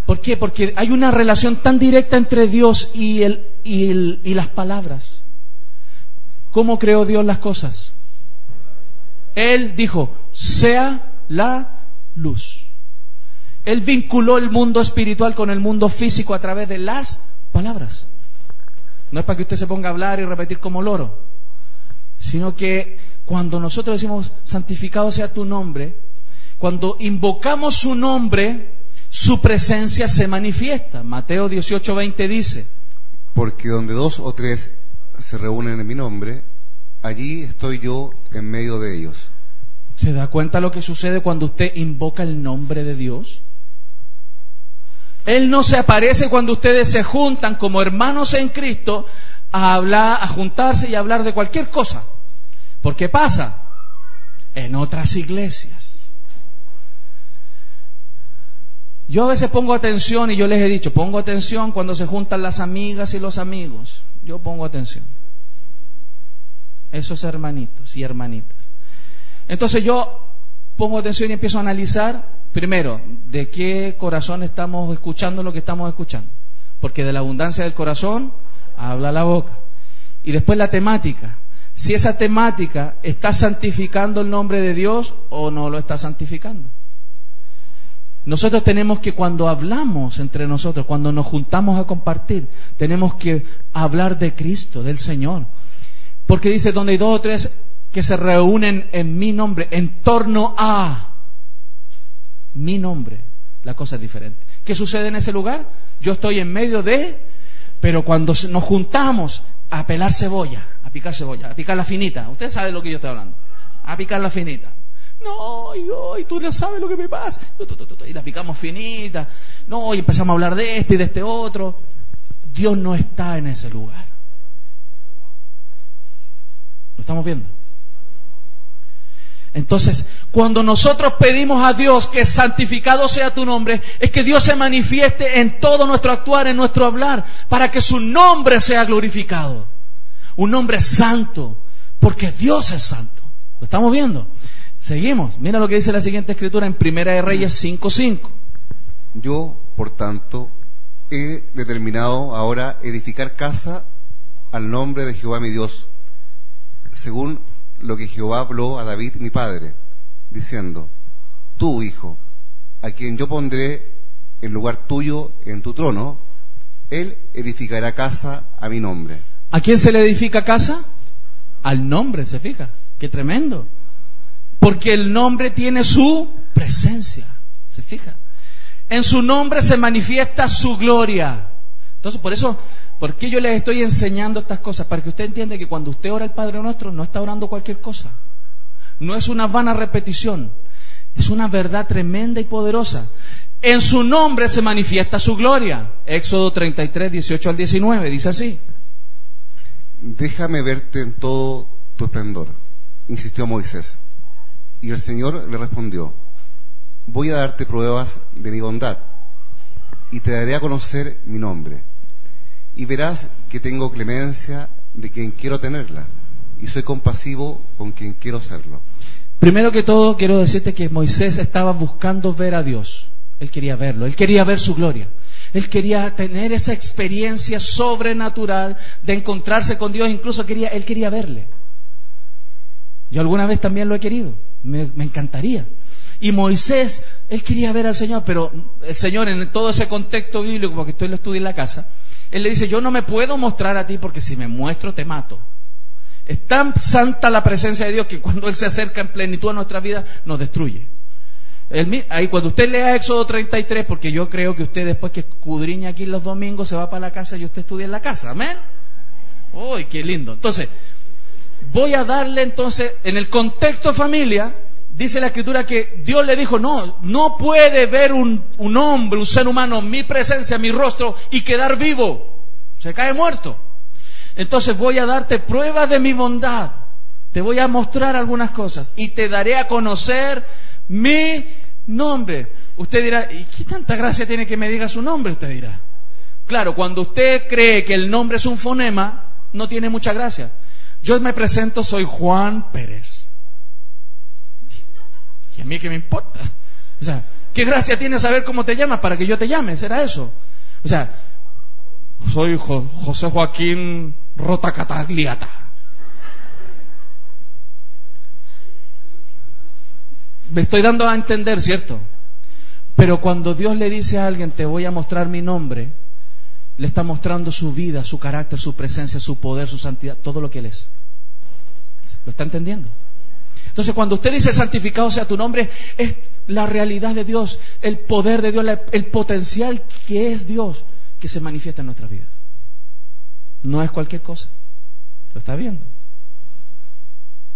¿Por qué? Porque hay una relación tan directa entre Dios y las palabras. ¿Cómo creó Dios las cosas? Él dijo, sea la luz. Él vinculó el mundo espiritual con el mundo físico a través de las palabras. No es para que usted se ponga a hablar y repetir como loro, sino que cuando nosotros decimos, santificado sea tu nombre, cuando invocamos su nombre, su presencia se manifiesta. Mateo 18:20 dice, porque donde 2 o 3 se reúnen en mi nombre, allí estoy yo en medio de ellos. ¿Se da cuenta lo que sucede cuando usted invoca el nombre de Dios? Él no se aparece cuando ustedes se juntan como hermanos en Cristo a hablar, a juntarse y a hablar de cualquier cosa. ¿Por qué pasa? En otras iglesias. Yo a veces pongo atención, y yo les he dicho, pongo atención cuando se juntan las amigas y los amigos. Yo pongo atención. Esos hermanitos y hermanitas. Entonces yo pongo atención y empiezo a analizar, primero, de qué corazón estamos escuchando lo que estamos escuchando. Porque de la abundancia del corazón habla la boca. Y después la temática. Si esa temática está santificando el nombre de Dios o no lo está santificando. Nosotros tenemos que, cuando hablamos entre nosotros, cuando nos juntamos a compartir, tenemos que hablar de Cristo, del Señor. Porque dice, donde hay 2 o 3 que se reúnen en mi nombre, en torno a mi nombre, la cosa es diferente. ¿Qué sucede en ese lugar? Yo estoy en medio de, pero cuando nos juntamos a pelar cebolla, a picar la finita, usted sabe lo que yo estoy hablando, a picar la finita. No, y tú no sabes lo que me pasa. Y la picamos finita. No, y empezamos a hablar de este y de este otro. Dios no está en ese lugar. ¿Lo estamos viendo? Entonces, cuando nosotros pedimos a Dios que santificado sea tu nombre, es que Dios se manifieste en todo nuestro actuar, en nuestro hablar, para que su nombre sea glorificado. Un nombre santo, porque Dios es santo. ¿Lo estamos viendo? Seguimos. Mira lo que dice la siguiente escritura en Primera de Reyes 5:5. Yo, por tanto, he determinado ahora edificar casa al nombre de Jehová mi Dios, según lo que Jehová habló a David mi padre, diciendo, tú, hijo, a quien yo pondré en lugar tuyo en tu trono, él edificará casa a mi nombre. ¿A quién se le edifica casa? Al nombre, ¿se fija? ¡Qué tremendo! Porque el nombre tiene su presencia, ¿se fija? En su nombre se manifiesta su gloria. Entonces, ¿por qué yo les estoy enseñando estas cosas? Para que usted entienda que cuando usted ora el Padre Nuestro, no está orando cualquier cosa. No es una vana repetición. Es una verdad tremenda y poderosa. En su nombre se manifiesta su gloria. Éxodo 33, 18 al 19, dice así. déjame verte en todo tu esplendor, insistió Moisés. Y el Señor le respondió, voy a darte pruebas de mi bondad, y te daré a conocer mi nombre. Y verás que tengo clemencia de quien quiero tenerla, y soy compasivo con quien quiero serlo. Primero que todo, quiero decirte que Moisés estaba buscando ver a Dios. Él quería verlo, él quería ver su gloria. Él quería tener esa experiencia sobrenatural de encontrarse con Dios, incluso él quería verle. Yo alguna vez también lo he querido, me encantaría. Y Moisés, él quería ver al Señor, pero el Señor en todo ese contexto bíblico, porque esto lo estudié en la casa, Él le dice, yo no me puedo mostrar a ti porque si me muestro te mato. Es tan santa la presencia de Dios que cuando Él se acerca en plenitud a nuestra vida, nos destruye. Ahí cuando usted lea Éxodo 33, porque yo creo que usted después que escudriña aquí los domingos se va para la casa y usted estudia en la casa, amén. ¡Uy, qué lindo! Entonces, voy a darle entonces, en el contexto familia, dice la Escritura que Dios le dijo, no puede ver un hombre, un ser humano, mi presencia, mi rostro y quedar vivo, se cae muerto. Entonces voy a darte pruebas de mi bondad, te voy a mostrar algunas cosas y te daré a conocer mi nombre. Usted dirá, ¿y qué tanta gracia tiene que me diga su nombre? Usted dirá. Claro, cuando usted cree que el nombre es un fonema, no tiene mucha gracia. Yo me presento, soy Juan Pérez. ¿Y a mí qué me importa? O sea, ¿qué gracia tiene saber cómo te llamas para que yo te llame? ¿Será eso? O sea, soy José Joaquín Rotacatagliata. Me estoy dando a entender, ¿cierto? Pero cuando Dios le dice a alguien, te voy a mostrar mi nombre, le está mostrando su vida, su carácter, su presencia, su poder, su santidad, todo lo que Él es. ¿Lo está entendiendo? Entonces, cuando usted dice santificado sea tu nombre, es la realidad de Dios, el poder de Dios, el potencial que es Dios, que se manifiesta en nuestras vidas. No es cualquier cosa. ¿Lo está viendo?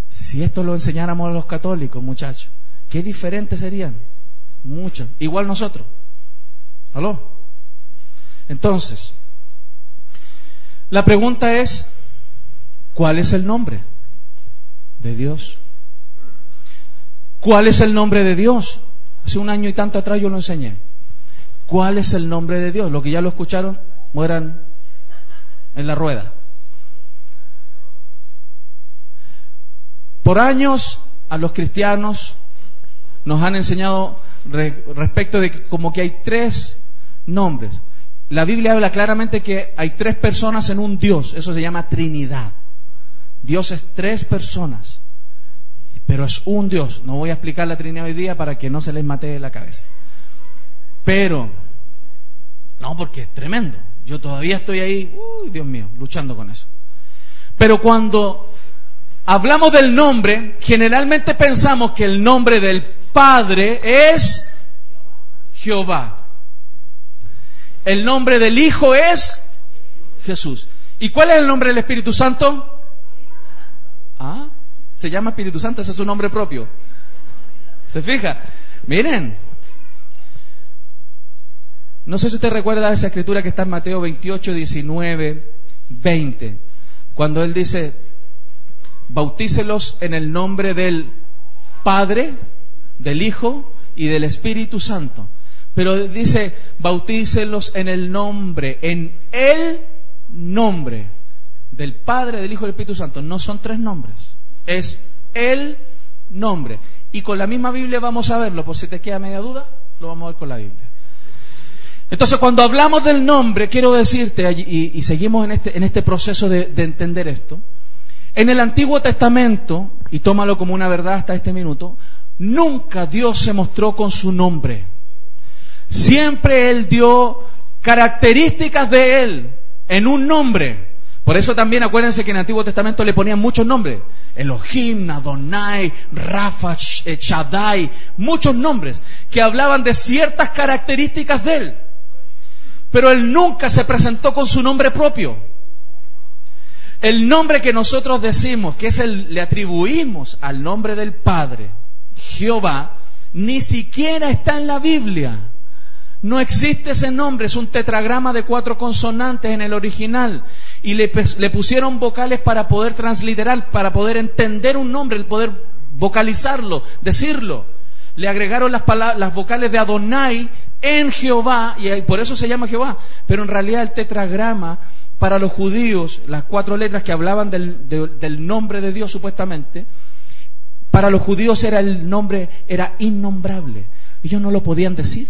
Si esto lo enseñáramos a los católicos, muchachos, qué diferentes serían. Muchos. Igual nosotros. ¿Aló? Entonces, la pregunta es, ¿cuál es el nombre de Dios? ¿Cuál es el nombre de Dios? Hace un año y tanto atrás yo lo enseñé. ¿Cuál es el nombre de Dios? Los que ya lo escucharon, mueran en la rueda. Por años a los cristianos nos han enseñado respecto de como que hay 3 nombres. La Biblia habla claramente que hay 3 personas en un Dios. Eso se llama Trinidad. Dios es 3 personas, pero es un Dios. No voy a explicar la Trinidad hoy día para que no se les mate la cabeza. Pero, no, porque es tremendo. Yo todavía estoy ahí, Dios mío, luchando con eso. Pero cuando hablamos del nombre, generalmente pensamos que el nombre del Padre es Jehová. El nombre del Hijo es Jesús. ¿Y cuál es el nombre del Espíritu Santo? Se llama Espíritu Santo, ese es su nombre propio. ¿Se fija? Miren. No sé si usted recuerda esa escritura que está en Mateo 28, 19, 20. Cuando Él dice, bautícelos en el nombre del Padre, del Hijo y del Espíritu Santo. Pero dice, bautícelos en el nombre del Padre, del Hijo y del Espíritu Santo. No son 3 nombres, es el nombre. Y con la misma Biblia vamos a verlo, por si te queda media duda, lo vamos a ver con la Biblia. Entonces, cuando hablamos del nombre, quiero decirte, y seguimos en este proceso de entender esto, en el Antiguo Testamento, y tómalo como una verdad hasta este minuto, nunca Dios se mostró con su nombre. Siempre Él dio características de Él en un nombre. Por eso también acuérdense que en el Antiguo Testamento le ponían muchos nombres. Elohim, Adonai, Rafa, Shaddai, muchos nombres que hablaban de ciertas características de Él. Pero Él nunca se presentó con su nombre propio. El nombre que nosotros decimos, que le atribuimos al nombre del Padre, Jehová, ni siquiera está en la Biblia. No existe ese nombre, es un tetragrama de 4 consonantes en el original. y le pusieron vocales para poder transliterar, para poder entender un nombre, el poder vocalizarlo, decirlo. Le agregaron las vocales de Adonai en Jehová, y por eso se llama Jehová. Pero en realidad el tetragrama para los judíos, las 4 letras que hablaban del nombre de Dios supuestamente, para los judíos el nombre era innombrable. Ellos no lo podían decir.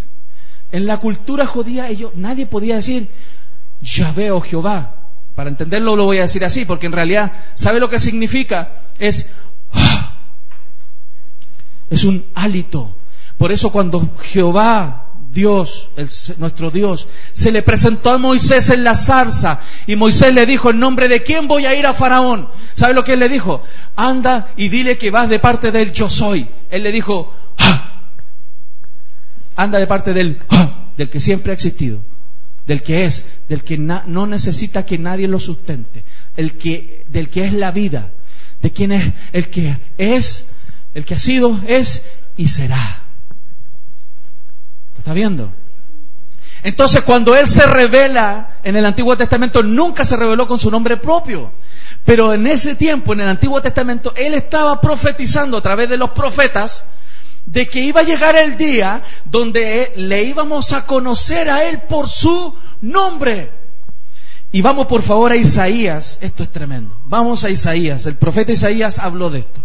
En la cultura judía nadie podía decir Yahvé o Jehová. Para entenderlo lo voy a decir así, porque en realidad, ¿sabe lo que significa? Es un hálito. Por eso cuando Jehová, Dios, nuestro Dios, se le presentó a Moisés en la zarza, y Moisés le dijo, ¿en nombre de quién voy a ir a Faraón? ¿Sabe lo que él le dijo? Anda y dile que vas de parte del yo soy. Él le dijo, anda de parte del que siempre ha existido, del que es, del que no necesita que nadie lo sustente, del que es la vida, de quien es, el que ha sido, es y será. ¿Lo está viendo? Entonces, cuando Él se revela en el Antiguo Testamento, nunca se reveló con su nombre propio. Pero en ese tiempo, en el Antiguo Testamento, Él estaba profetizando a través de los profetas de que iba a llegar el día donde le íbamos a conocer a Él por su nombre. Y vamos por favor a Isaías. Esto es tremendo. Vamos a Isaías. El profeta Isaías habló de esto.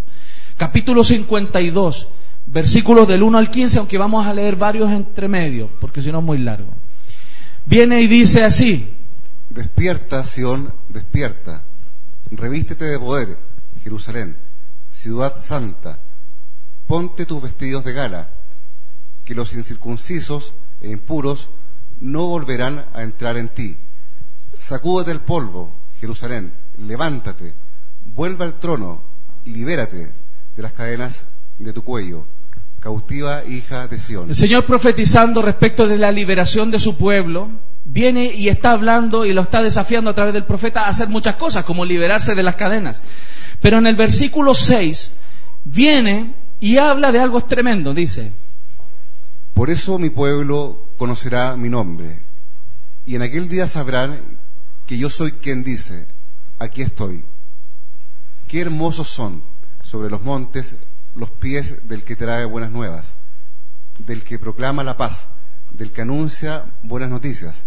Capítulo 52, versículos del 1 al 15, aunque vamos a leer varios entre medio, porque si no es muy largo. Viene y dice así: Despierta, Sión, despierta. Revístete de poder, Jerusalén, ciudad santa. Ponte tus vestidos de gala, que los incircuncisos e impuros no volverán a entrar en ti. Sacúdete el polvo, Jerusalén, levántate, vuelve al trono, libérate de las cadenas de tu cuello, cautiva hija de Sión. El Señor, profetizando respecto de la liberación de su pueblo, viene y está hablando y lo está desafiando a través del profeta a hacer muchas cosas, como liberarse de las cadenas. Pero en el versículo 6 viene y habla de algo tremendo, dice: Por eso mi pueblo conocerá mi nombre, y en aquel día sabrán que yo soy quien dice, aquí estoy. Qué hermosos son sobre los montes los pies del que trae buenas nuevas, del que proclama la paz, del que anuncia buenas noticias,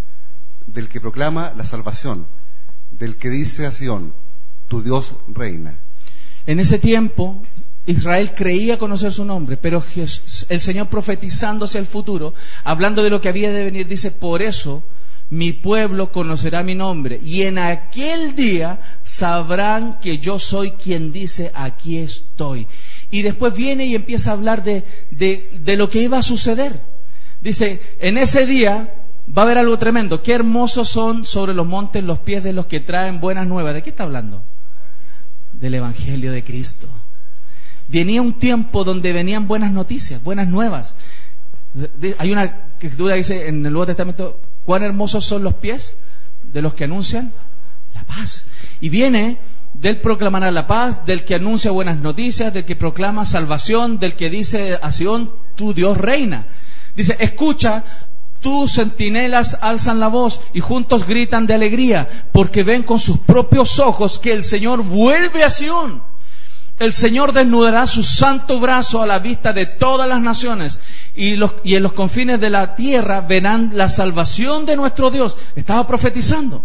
del que proclama la salvación, del que dice a Sión, tu Dios reina. En ese tiempo Israel creía conocer su nombre, pero el Señor, profetizándose el futuro, hablando de lo que había de venir, dice: por eso mi pueblo conocerá mi nombre, y en aquel día sabrán que yo soy quien dice, aquí estoy. Y después viene y empieza a hablar de lo que iba a suceder. Dice: en ese día va a haber algo tremendo. Qué hermosos son sobre los montes los pies de los que traen buenas nuevas. ¿De qué está hablando? Del Evangelio de Cristo. Venía un tiempo donde venían buenas noticias, buenas nuevas. Hay una escritura que dice en el Nuevo Testamento: cuán hermosos son los pies de los que anuncian la paz. Y viene del proclamar la paz, del que anuncia buenas noticias, del que proclama salvación, del que dice a Sión, tu Dios reina. Dice: escucha, tus centinelas alzan la voz y juntos gritan de alegría, porque ven con sus propios ojos que el Señor vuelve a Sión. El Señor desnudará su santo brazo a la vista de todas las naciones, y en los confines de la tierra verán la salvación de nuestro Dios. Estaba profetizando.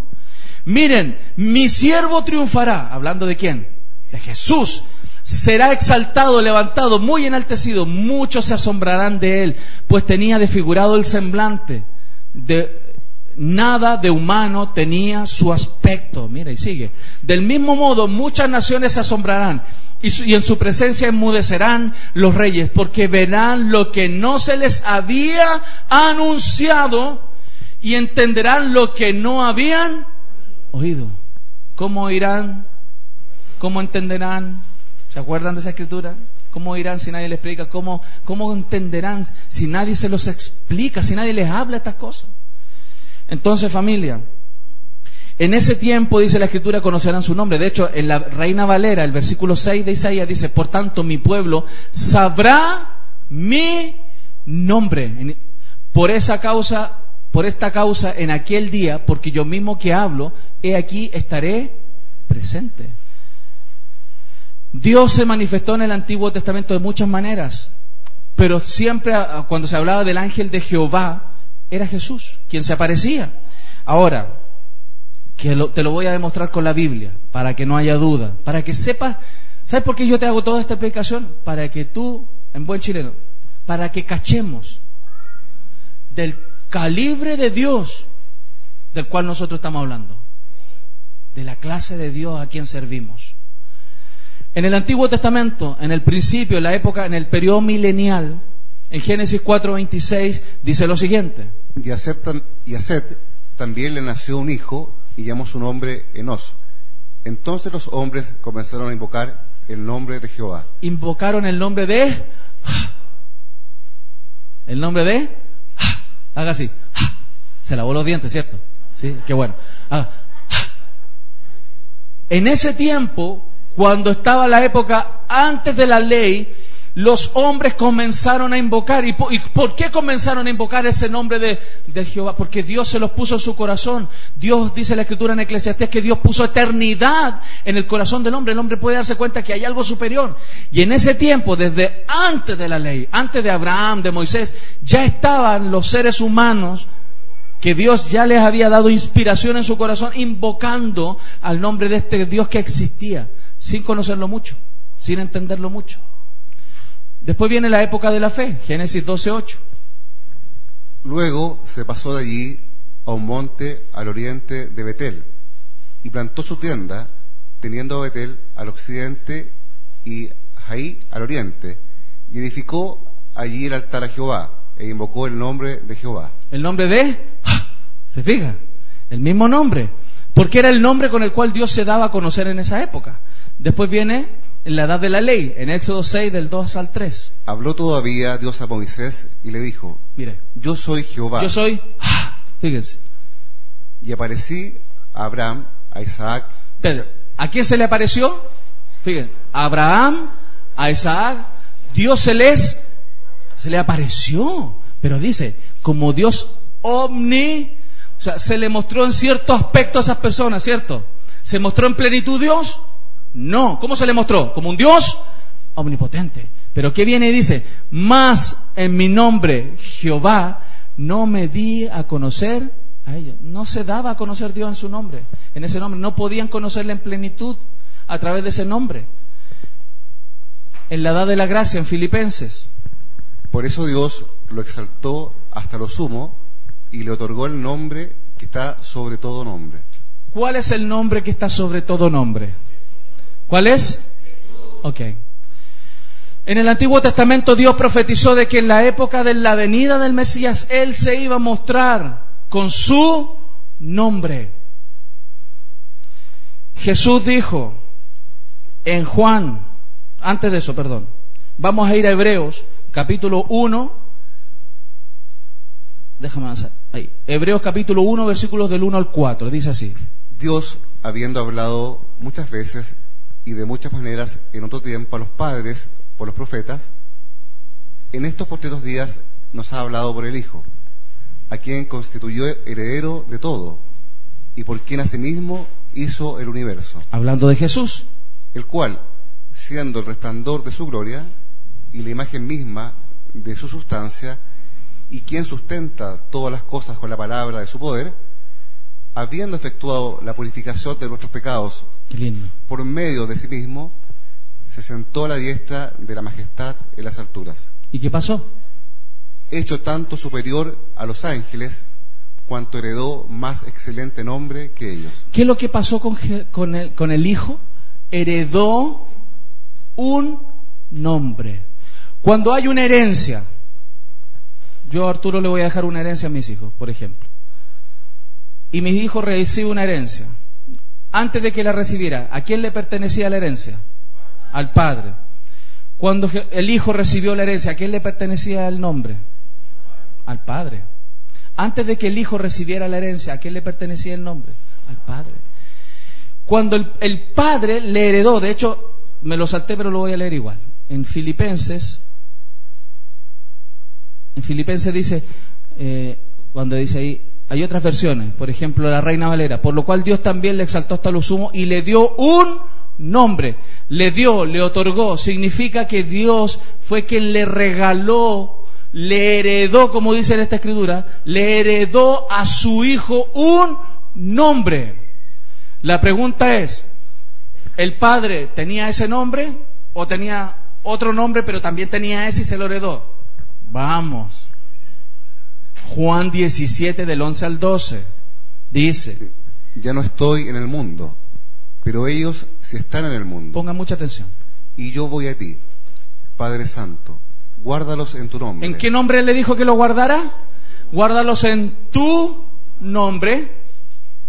Miren, mi siervo triunfará. ¿Hablando de quién? De Jesús. Será exaltado, levantado, muy enaltecido. Muchos se asombrarán de él, pues tenía desfigurado el semblante. Nada de humano tenía su aspecto. Mira, y sigue. Del mismo modo, muchas naciones se asombrarán, y en su presencia enmudecerán los reyes, porque verán lo que no se les había anunciado, y entenderán lo que no habían oído. ¿Cómo oirán? ¿Cómo entenderán? ¿Se acuerdan de esa escritura? ¿Cómo oirán si nadie les explica? ¿Cómo entenderán si nadie se los explica, si nadie les habla estas cosas? Entonces, familia, en ese tiempo, dice la Escritura, conocerán su nombre. De hecho, en la Reina Valera, el versículo 6 de Isaías dice: por tanto, mi pueblo sabrá mi nombre. Por esa causa por esta causa en aquel día, porque yo mismo que hablo, he aquí estaré presente. Dios se manifestó en el Antiguo Testamento de muchas maneras, pero siempre cuando se hablaba del ángel de Jehová, era Jesús quien se aparecía. Ahora, te lo voy a demostrar con la Biblia, para que no haya duda, para que sepas. ¿Sabes por qué yo te hago toda esta explicación? Para que tú, en buen chileno, para que cachemos del calibre de Dios del cual nosotros estamos hablando, de la clase de Dios a quien servimos. En el Antiguo Testamento, en el principio, en la época, en el periodo milenial, en Génesis 4:26 dice lo siguiente: y a Set también le nació un hijo y llamó su nombre Enos. Entonces los hombres comenzaron a invocar el nombre de Jehová. Invocaron el nombre de... El nombre de... Haga así. Se lavó los dientes, ¿cierto? Sí, qué bueno. En ese tiempo, cuando estaba la época antes de la ley, los hombres comenzaron a invocar. ¿Y por qué comenzaron a invocar ese nombre de Jehová? Porque Dios se los puso en su corazón. Dios, dice la Escritura en Eclesiastés, que Dios puso eternidad en el corazón del hombre. El hombre puede darse cuenta que hay algo superior. Y en ese tiempo, desde antes de la ley, antes de Abraham, de Moisés, ya estaban los seres humanos que Dios ya les había dado inspiración en su corazón, invocando al nombre de este Dios que existía, sin conocerlo mucho, sin entenderlo mucho. Después viene la época de la fe, Génesis 12:8. Luego se pasó de allí a un monte al oriente de Betel, y plantó su tienda, teniendo a Betel al occidente y Jaí al oriente, y edificó allí el altar a Jehová, e invocó el nombre de Jehová. ¿El nombre de? ¿Se fija? El mismo nombre, porque era el nombre con el cual Dios se daba a conocer en esa época. Después viene en la edad de la ley, en Éxodo 6, del 2 al 3. Habló todavía Dios a Moisés y le dijo: mire, yo soy Jehová. Yo soy, fíjense. Y aparecí a Abraham, a Isaac. Pero, ¿a quién se le apareció? Fíjense, a Abraham, a Isaac, Dios se le apareció, pero dice, como Dios omni, o sea, se le mostró en cierto aspecto a esas personas, ¿cierto? ¿Se mostró en plenitud Dios? No. ¿Cómo se le mostró? Como un Dios omnipotente. Pero ¿qué viene y dice? Mas en mi nombre, Jehová, no me di a conocer a ellos. No se daba a conocer Dios en su nombre, en ese nombre. No podían conocerle en plenitud a través de ese nombre. En la edad de la gracia, en Filipenses. Por eso Dios lo exaltó hasta lo sumo y le otorgó el nombre que está sobre todo nombre. ¿Cuál es el nombre que está sobre todo nombre? ¿Cuál es? Ok. En el Antiguo Testamento Dios profetizó de que en la época de la venida del Mesías Él se iba a mostrar con su nombre. Jesús dijo en Juan, antes de eso, perdón, vamos a ir a Hebreos capítulo 1, déjame avanzar, ahí, Hebreos capítulo 1, versículos del 1 al 4, dice así: Dios, habiendo hablado muchas veces y de muchas maneras en otro tiempo a los padres por los profetas, en estos postreros días nos ha hablado por el Hijo, a quien constituyó heredero de todo y por quien asimismo hizo el universo. Hablando de Jesús, el cual, siendo el resplandor de su gloria y la imagen misma de su sustancia, y quien sustenta todas las cosas con la palabra de su poder, habiendo efectuado la purificación de nuestros pecados, qué lindo, por medio de sí mismo, se sentó a la diestra de la majestad en las alturas. ¿Y qué pasó? Hecho tanto superior a los ángeles, cuanto heredó más excelente nombre que ellos. ¿Qué es lo que pasó con el Hijo? Heredó un nombre. Cuando hay una herencia, yo a Arturo le voy a dejar una herencia a mis hijos, por ejemplo, y mi hijo recibe una herencia. Antes de que la recibiera, ¿a quién le pertenecía la herencia? Al padre. Cuando el hijo recibió la herencia, ¿a quién le pertenecía el nombre? Al padre. Antes de que el hijo recibiera la herencia, ¿a quién le pertenecía el nombre? Al padre. Cuando el padre le heredó, de hecho me lo salté pero lo voy a leer igual, en Filipenses dice, cuando dice ahí, hay otras versiones, por ejemplo la Reina Valera, por lo cual Dios también le exaltó hasta lo sumo y le dio un nombre. Le dio, le otorgó, significa que Dios fue quien le regaló, le heredó, como dice en esta escritura, le heredó a su hijo un nombre. La pregunta es, ¿el padre tenía ese nombre o tenía otro nombre pero también tenía ese y se lo heredó? Vamos. Juan 17 del 11 al 12 dice: ya no estoy en el mundo, pero ellos sí están en el mundo. Pongan mucha atención. Y yo voy a ti, Padre Santo, guárdalos en tu nombre. ¿En qué nombre le dijo que lo guardara? Guárdalos en tu nombre.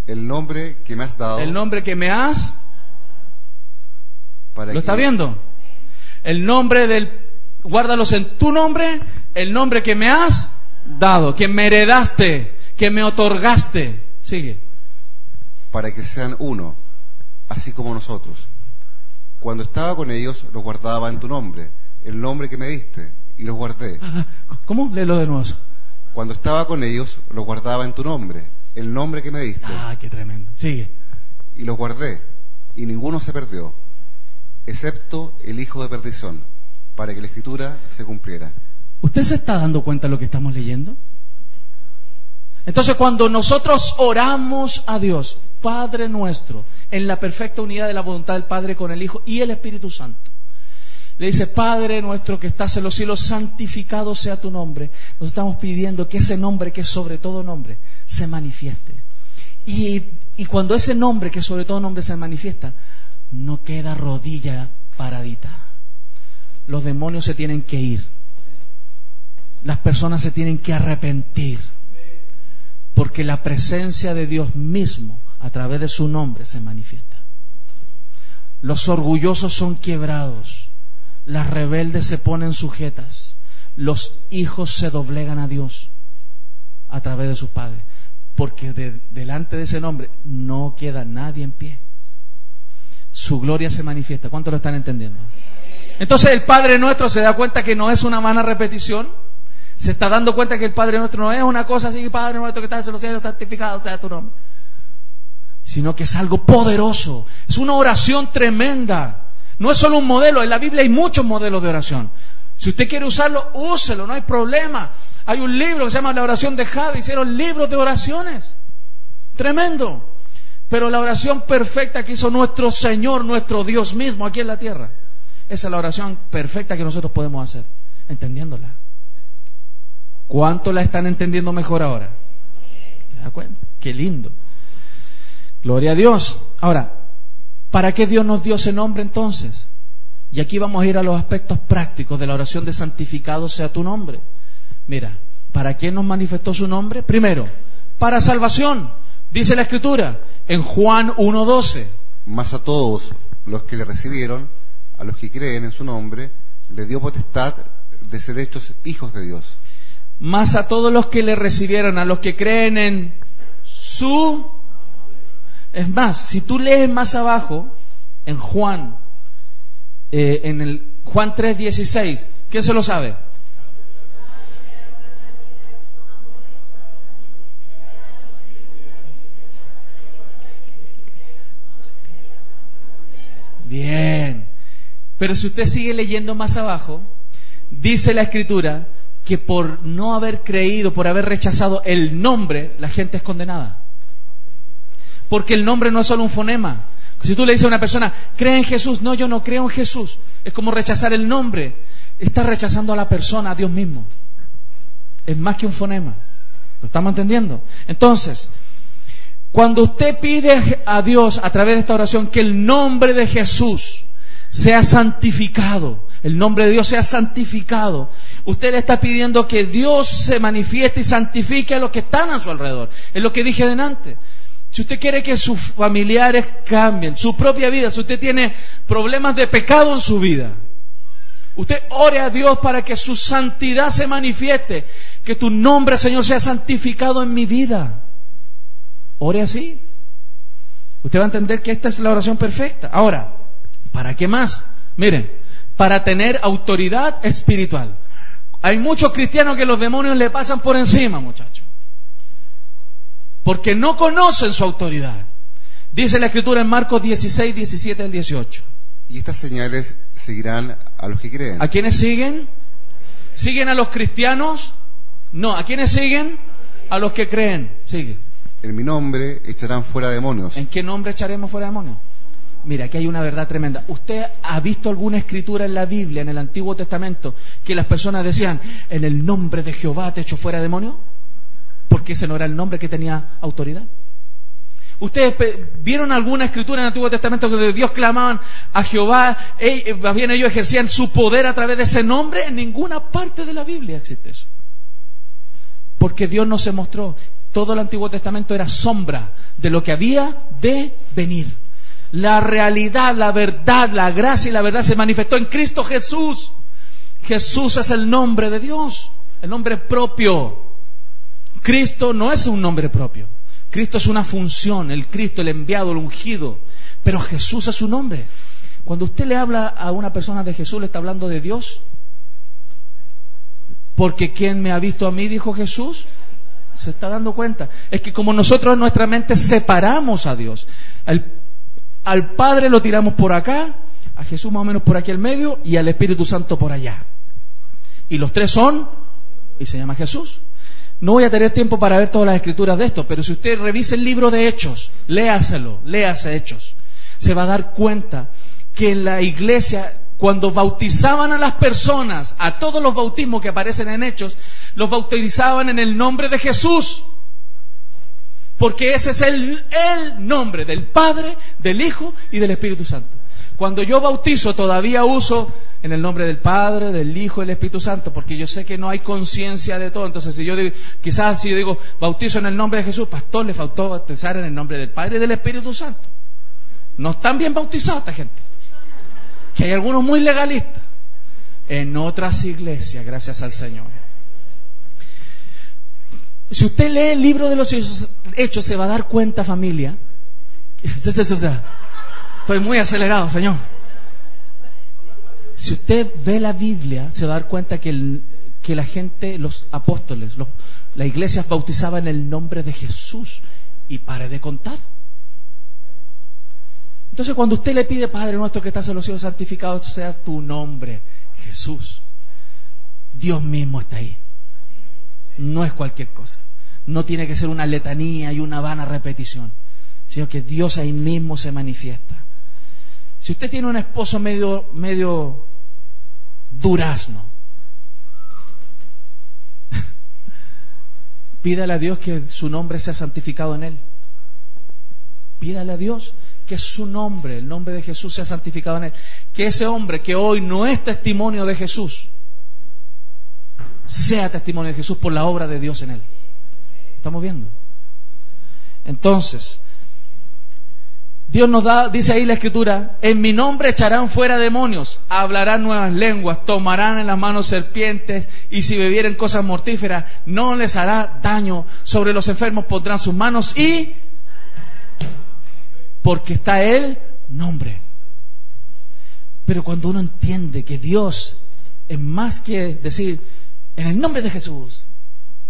El nombre que me has dado. El nombre que me has. ¿Lo está viendo? El nombre del. Guárdalos en tu nombre, el nombre que me has dado, que me heredaste, que me otorgaste. Sigue. Para que sean uno, así como nosotros. Cuando estaba con ellos, los guardaba en tu nombre, el nombre que me diste, y los guardé. ¿Cómo? Léelo de nuevo. Cuando estaba con ellos, los guardaba en tu nombre, el nombre que me diste. Qué tremendo. Sigue. Y los guardé, y ninguno se perdió, excepto el hijo de perdición, para que la escritura se cumpliera. ¿Usted se está dando cuenta de lo que estamos leyendo? Entonces, cuando nosotros oramos a Dios, Padre nuestro, en la perfecta unidad de la voluntad del Padre con el Hijo y el Espíritu Santo, le dice: Padre nuestro que estás en los cielos, santificado sea tu nombre. Nos estamos pidiendo que ese nombre, que es sobre todo nombre, se manifieste. Y cuando ese nombre, que es sobre todo nombre, se manifiesta, no queda rodilla paradita. Los demonios se tienen que ir. Las personas se tienen que arrepentir. Porque la presencia de Dios mismo, a través de su nombre, se manifiesta. Los orgullosos son quebrados. Las rebeldes se ponen sujetas. Los hijos se doblegan a Dios a través de sus padres. Porque delante de ese nombre no queda nadie en pie. Su gloria se manifiesta. ¿Cuántos lo están entendiendo? Entonces el Padre Nuestro se da cuenta que no es una vana repetición. Se está dando cuenta que el Padre Nuestro no es una cosa así: Padre Nuestro que estás en los cielos, santificado sea tu nombre. Sino que es algo poderoso. Es una oración tremenda. No es solo un modelo. En la Biblia hay muchos modelos de oración. Si usted quiere usarlo, úselo, no hay problema. Hay un libro que se llama La oración de Javi. Hicieron libros de oraciones. Tremendo. Pero la oración perfecta que hizo nuestro Señor, nuestro Dios mismo aquí en la tierra, esa es la oración perfecta que nosotros podemos hacer, entendiéndola. ¿Cuánto la están entendiendo mejor ahora? ¿Se da cuenta? Qué lindo. Gloria a Dios. Ahora, ¿para qué Dios nos dio ese nombre entonces? Y aquí vamos a ir a los aspectos prácticos de la oración de santificado sea tu nombre. Mira, ¿para qué nos manifestó su nombre? Primero, para salvación. Dice la Escritura en Juan 1:12. Mas a todos los que le recibieron, a los que creen en su nombre, le dio potestad de ser hechos hijos de Dios. Mas a todos los que le recibieron, a los que creen en su... Es más, si tú lees más abajo, en Juan, en el Juan 3:16, ¿quién se lo sabe? Bien. Pero si usted sigue leyendo más abajo, dice la Escritura que por no haber creído, por haber rechazado el nombre, la gente es condenada. Porque el nombre no es solo un fonema. Si tú le dices a una persona, cree en Jesús, no, yo no creo en Jesús, es como rechazar el nombre. Estás rechazando a la persona, a Dios mismo. Es más que un fonema. ¿Lo estamos entendiendo? Entonces, cuando usted pide a Dios a través de esta oración que el nombre de Jesús sea santificado, el nombre de Dios sea santificado, usted le está pidiendo que Dios se manifieste y santifique a los que están a su alrededor. Es lo que dije delante. Si usted quiere que sus familiares cambien, su propia vida, si usted tiene problemas de pecado en su vida, usted ore a Dios para que su santidad se manifieste, que tu nombre, Señor, sea santificado en mi vida. Ore así. Usted va a entender que esta es la oración perfecta. Ahora, ¿para qué más? Miren, para tener autoridad espiritual. Hay muchos cristianos que los demonios le pasan por encima, muchachos. porque no conocen su autoridad. Dice la Escritura en Marcos 16, 17 al 18. Y estas señales seguirán a los que creen. ¿A quiénes siguen? ¿Siguen a los cristianos? No, ¿a quiénes siguen? A los que creen. Sigue. En mi nombre echarán fuera demonios. ¿En qué nombre echaremos fuera demonios? Mira, aquí hay una verdad tremenda. ¿Usted ha visto alguna escritura en la Biblia, en el Antiguo Testamento, que las personas decían, en el nombre de Jehová te echo fuera demonios? Porque ese no era el nombre que tenía autoridad. ¿Ustedes vieron alguna escritura en el Antiguo Testamento donde Dios clamaban a Jehová, más bien ellos ejercían su poder a través de ese nombre? En ninguna parte de la Biblia existe eso. Porque Dios no se mostró. Todo el Antiguo Testamento era sombra de lo que había de venir. La realidad, la verdad, la gracia y la verdad se manifestó en Cristo Jesús. Jesús es el nombre de Dios, el nombre propio. Cristo no es un nombre propio. Cristo es una función, el Cristo, el enviado, el ungido. Pero Jesús es su nombre. Cuando usted le habla a una persona de Jesús, le está hablando de Dios. Porque ¿quién me ha visto a mí?, dijo Jesús. ¿Se está dando cuenta? Es que como nosotros en nuestra mente separamos a Dios. Al Padre lo tiramos por acá, a Jesús más o menos por aquí al medio y al Espíritu Santo por allá. Y los tres son, y se llama Jesús. No voy a tener tiempo para ver todas las escrituras de esto, pero si usted revisa el libro de Hechos, léase Hechos, se va a dar cuenta que en la iglesia, cuando bautizaban a las personas, a todos los bautismos que aparecen en Hechos, los bautizaban en el nombre de Jesús. Porque ese es el nombre del Padre, del Hijo y del Espíritu Santo. Cuando yo bautizo todavía uso en el nombre del Padre, del Hijo y del Espíritu Santo, porque yo sé que no hay conciencia de todo. Entonces si yo digo, quizás si yo digo bautizo en el nombre de Jesús, pastor, le faltó bautizar en el nombre del Padre y del Espíritu Santo. No están bien bautizados esta gente. Que hay algunos muy legalistas. En otras iglesias, gracias al Señor. Si usted lee el libro de los Hechos, se va a dar cuenta, familia. Estoy muy acelerado, Señor. Si usted ve la Biblia, se va a dar cuenta que la gente, los apóstoles, la iglesia bautizaba en el nombre de Jesús. Y pare de contar. Entonces, cuando usted le pide, Padre nuestro que estás en los cielos, santificado sea tu nombre, Jesús, Dios mismo está ahí. No es cualquier cosa. No tiene que ser una letanía y una vana repetición, sino que Dios ahí mismo se manifiesta. Si usted tiene un esposo medio durazno, pídale a Dios que su nombre sea santificado en él. Pídale a Dios que su nombre, el nombre de Jesús, sea santificado en él. Que ese hombre que hoy no es testimonio de Jesús, sea testimonio de Jesús por la obra de Dios en él. ¿Estamos viendo? Entonces, Dios nos da, dice ahí la Escritura, en mi nombre echarán fuera demonios, hablarán nuevas lenguas, tomarán en las manos serpientes, y si bebieren cosas mortíferas, no les hará daño. Sobre los enfermos pondrán sus manos y... porque está el nombre. Pero cuando uno entiende que Dios es más que decir, en el nombre de Jesús,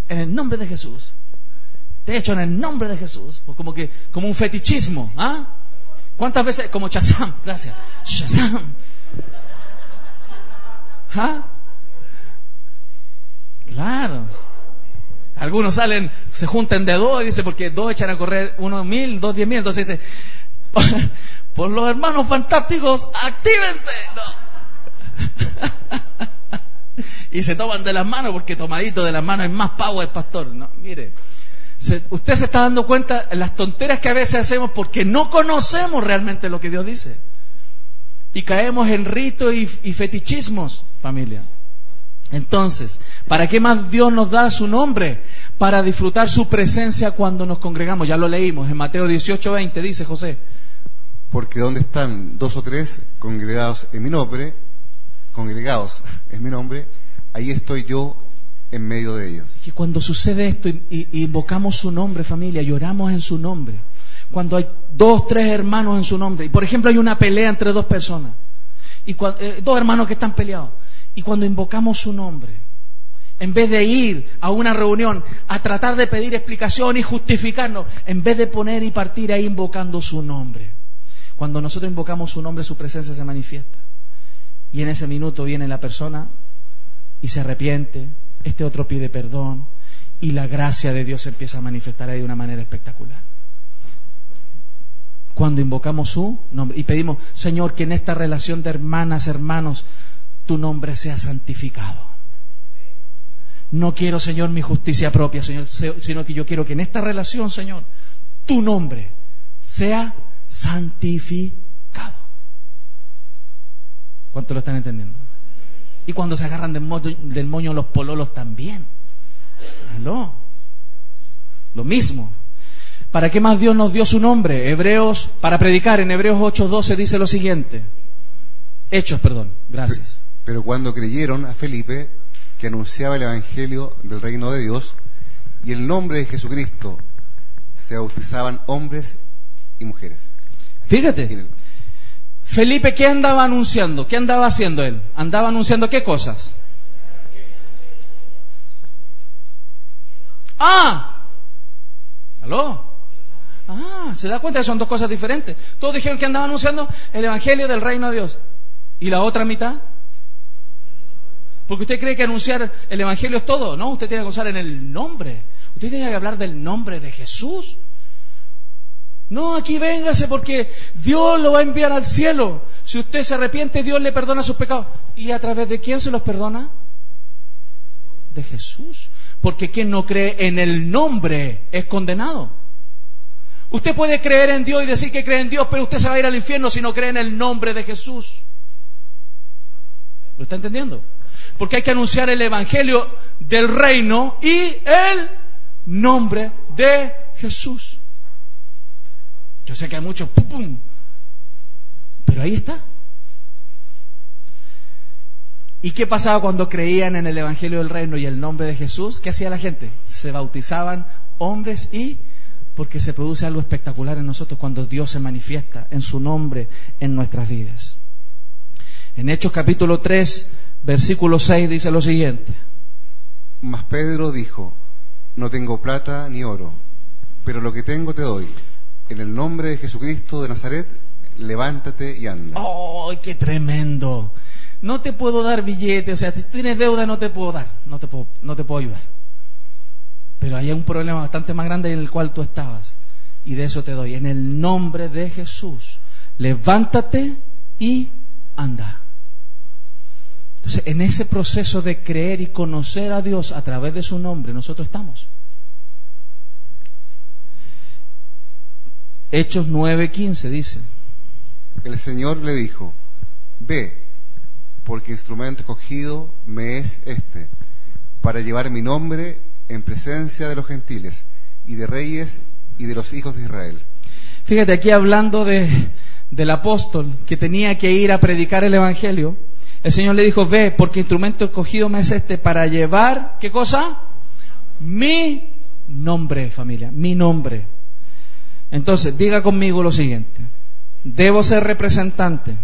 en el nombre de Jesús, te echo en el nombre de Jesús, o como un fetichismo, ¿ah? ¿Cuántas veces? Como Shazam, gracias, Shazam, ¿ah? Claro. Algunos salen, se juntan de dos y dicen, porque dos echan a correr 1.000, 2 10.000, entonces dice, por los hermanos fantásticos, actívense. No. Y se toman de las manos, porque tomadito de las manos es más power, pastor. No, mire, usted se está dando cuenta de las tonteras que a veces hacemos porque no conocemos realmente lo que Dios dice. Y caemos en ritos y fetichismos, familia. Entonces, ¿para qué más Dios nos da su nombre? Para disfrutar su presencia cuando nos congregamos. Ya lo leímos en Mateo 18:20, dice José. Porque donde están 2 o 3 congregados en mi nombre, ahí estoy yo en medio de ellos. Que cuando sucede esto y invocamos su nombre, familia, y oramos en su nombre, cuando hay 2, 3 hermanos en su nombre, y por ejemplo hay una pelea entre 2 personas, y 2 hermanos que están peleados, y cuando invocamos su nombre, En vez de ir a una reunión a tratar de pedir explicación y justificarnos, en vez de poner y partir ahí invocando su nombre. Cuando nosotros invocamos su nombre, su presencia se manifiesta. Y en ese minuto viene la persona y se arrepiente, este otro pide perdón y la gracia de Dios se empieza a manifestar ahí de una manera espectacular. Cuando invocamos su nombre y pedimos, Señor, que en esta relación de hermanas, hermanos, tu nombre sea santificado. No quiero, Señor, mi justicia propia, Señor, sino que yo quiero que en esta relación, Señor, tu nombre sea santificado. ¿Cuánto lo están entendiendo? Y cuando se agarran del moño los pololos también. ¿Aló? Lo mismo. ¿Para qué más Dios nos dio su nombre? Para predicar, en Hebreos 8:12 dice lo siguiente. Gracias. Pero cuando creyeron a Felipe, que anunciaba el Evangelio del reino de Dios, y el nombre de Jesucristo, se bautizaban hombres y mujeres. Fíjate, Felipe, ¿qué andaba anunciando? ¿Qué andaba haciendo él? ¿Andaba anunciando qué cosas? ¿Aló? ¿Se da cuenta que son dos cosas diferentes? Todos dijeron que andaba anunciando el Evangelio del reino de Dios. ¿Y la otra mitad? Porque usted cree que anunciar el Evangelio es todo. No, usted tiene que anunciar en el nombre. Usted tiene que hablar del nombre de Jesús. No, aquí véngase porque Dios lo va a enviar al cielo. Si usted se arrepiente, Dios le perdona sus pecados. ¿Y a través de quién se los perdona? De Jesús. Porque quien no cree en el nombre es condenado. Usted puede creer en Dios y decir que cree en Dios, pero usted se va a ir al infierno si no cree en el nombre de Jesús. ¿Lo está entendiendo? Porque hay que anunciar el Evangelio del reino y el nombre de Jesús. Yo sé que hay muchos pero ahí está. ¿Y qué pasaba cuando creían en el Evangelio del reino y el nombre de Jesús? ¿Qué hacía la gente? Se bautizaban hombres porque se produce algo espectacular en nosotros cuando Dios se manifiesta en su nombre en nuestras vidas. En Hechos capítulo 3, versículo 6 dice lo siguiente. Mas Pedro dijo, no tengo plata ni oro, pero lo que tengo te doy. En el nombre de Jesucristo de Nazaret, levántate y anda. ¡Oh, qué tremendo! No te puedo dar billete, o sea, si tienes deuda no te puedo dar, no te puedo ayudar. Pero hay un problema bastante más grande en el cual tú estabas, y de eso te doy. En el nombre de Jesús, levántate y anda. Entonces, en ese proceso de creer y conocer a Dios a través de su nombre, nosotros estamos. Hechos 9:15 dice. El Señor le dijo, ve, porque instrumento escogido me es este, para llevar mi nombre en presencia de los gentiles, y de reyes, y de los hijos de Israel. Fíjate, aquí hablando del apóstol que tenía que ir a predicar el Evangelio, el Señor le dijo, ve, porque instrumento escogido me es este, para llevar, ¿qué cosa? Mi nombre, familia, mi nombre. Entonces, diga conmigo lo siguiente. Debo ser representante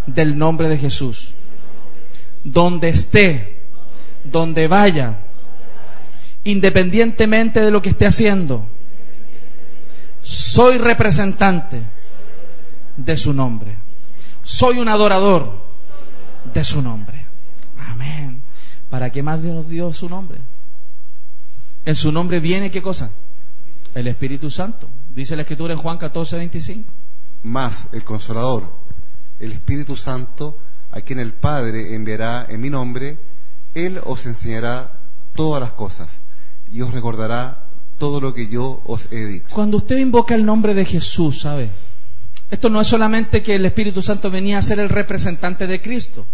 del nombre de Jesús. Donde esté, donde vaya, independientemente de lo que esté haciendo, soy representante de su nombre. Soy un adorador de su nombre. Amén. ¿Para qué más Dios nos dio su nombre? En su nombre viene, ¿qué cosa? El Espíritu Santo. Dice la Escritura en Juan 14:25. Más el Consolador, el Espíritu Santo, a quien el Padre enviará en mi nombre, Él os enseñará todas las cosas y os recordará todo lo que yo os he dicho. Cuando usted invoca el nombre de Jesús, ¿sabe? Esto no es solamente que el Espíritu Santo venía a ser el representante de Cristo,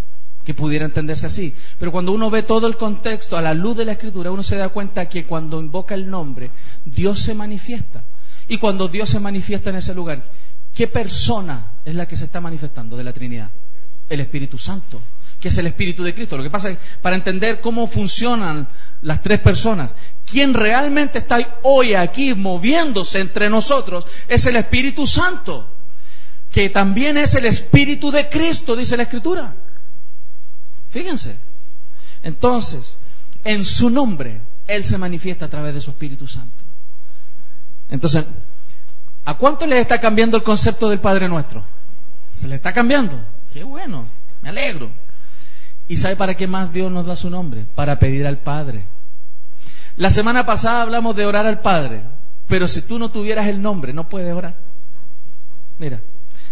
que pudiera entenderse así, pero cuando uno ve todo el contexto a la luz de la Escritura, uno se da cuenta que cuando invoca el nombre, Dios se manifiesta. Y cuando Dios se manifiesta en ese lugar, ¿qué persona es la que se está manifestando de la Trinidad? El Espíritu Santo, que es el Espíritu de Cristo. Lo que pasa es que para entender cómo funcionan las tres personas, quien realmente está hoy aquí moviéndose entre nosotros es el Espíritu Santo, que también es el Espíritu de Cristo, dice la Escritura. Fíjense. Entonces, en su nombre, Él se manifiesta a través de su Espíritu Santo. Entonces, ¿a cuánto les está cambiando el concepto del Padre Nuestro? Se le está cambiando. Qué bueno, me alegro. ¿Y sabe para qué más Dios nos da su nombre? Para pedir al Padre. La semana pasada hablamos de orar al Padre, pero si tú no tuvieras el nombre, no puedes orar. Mira,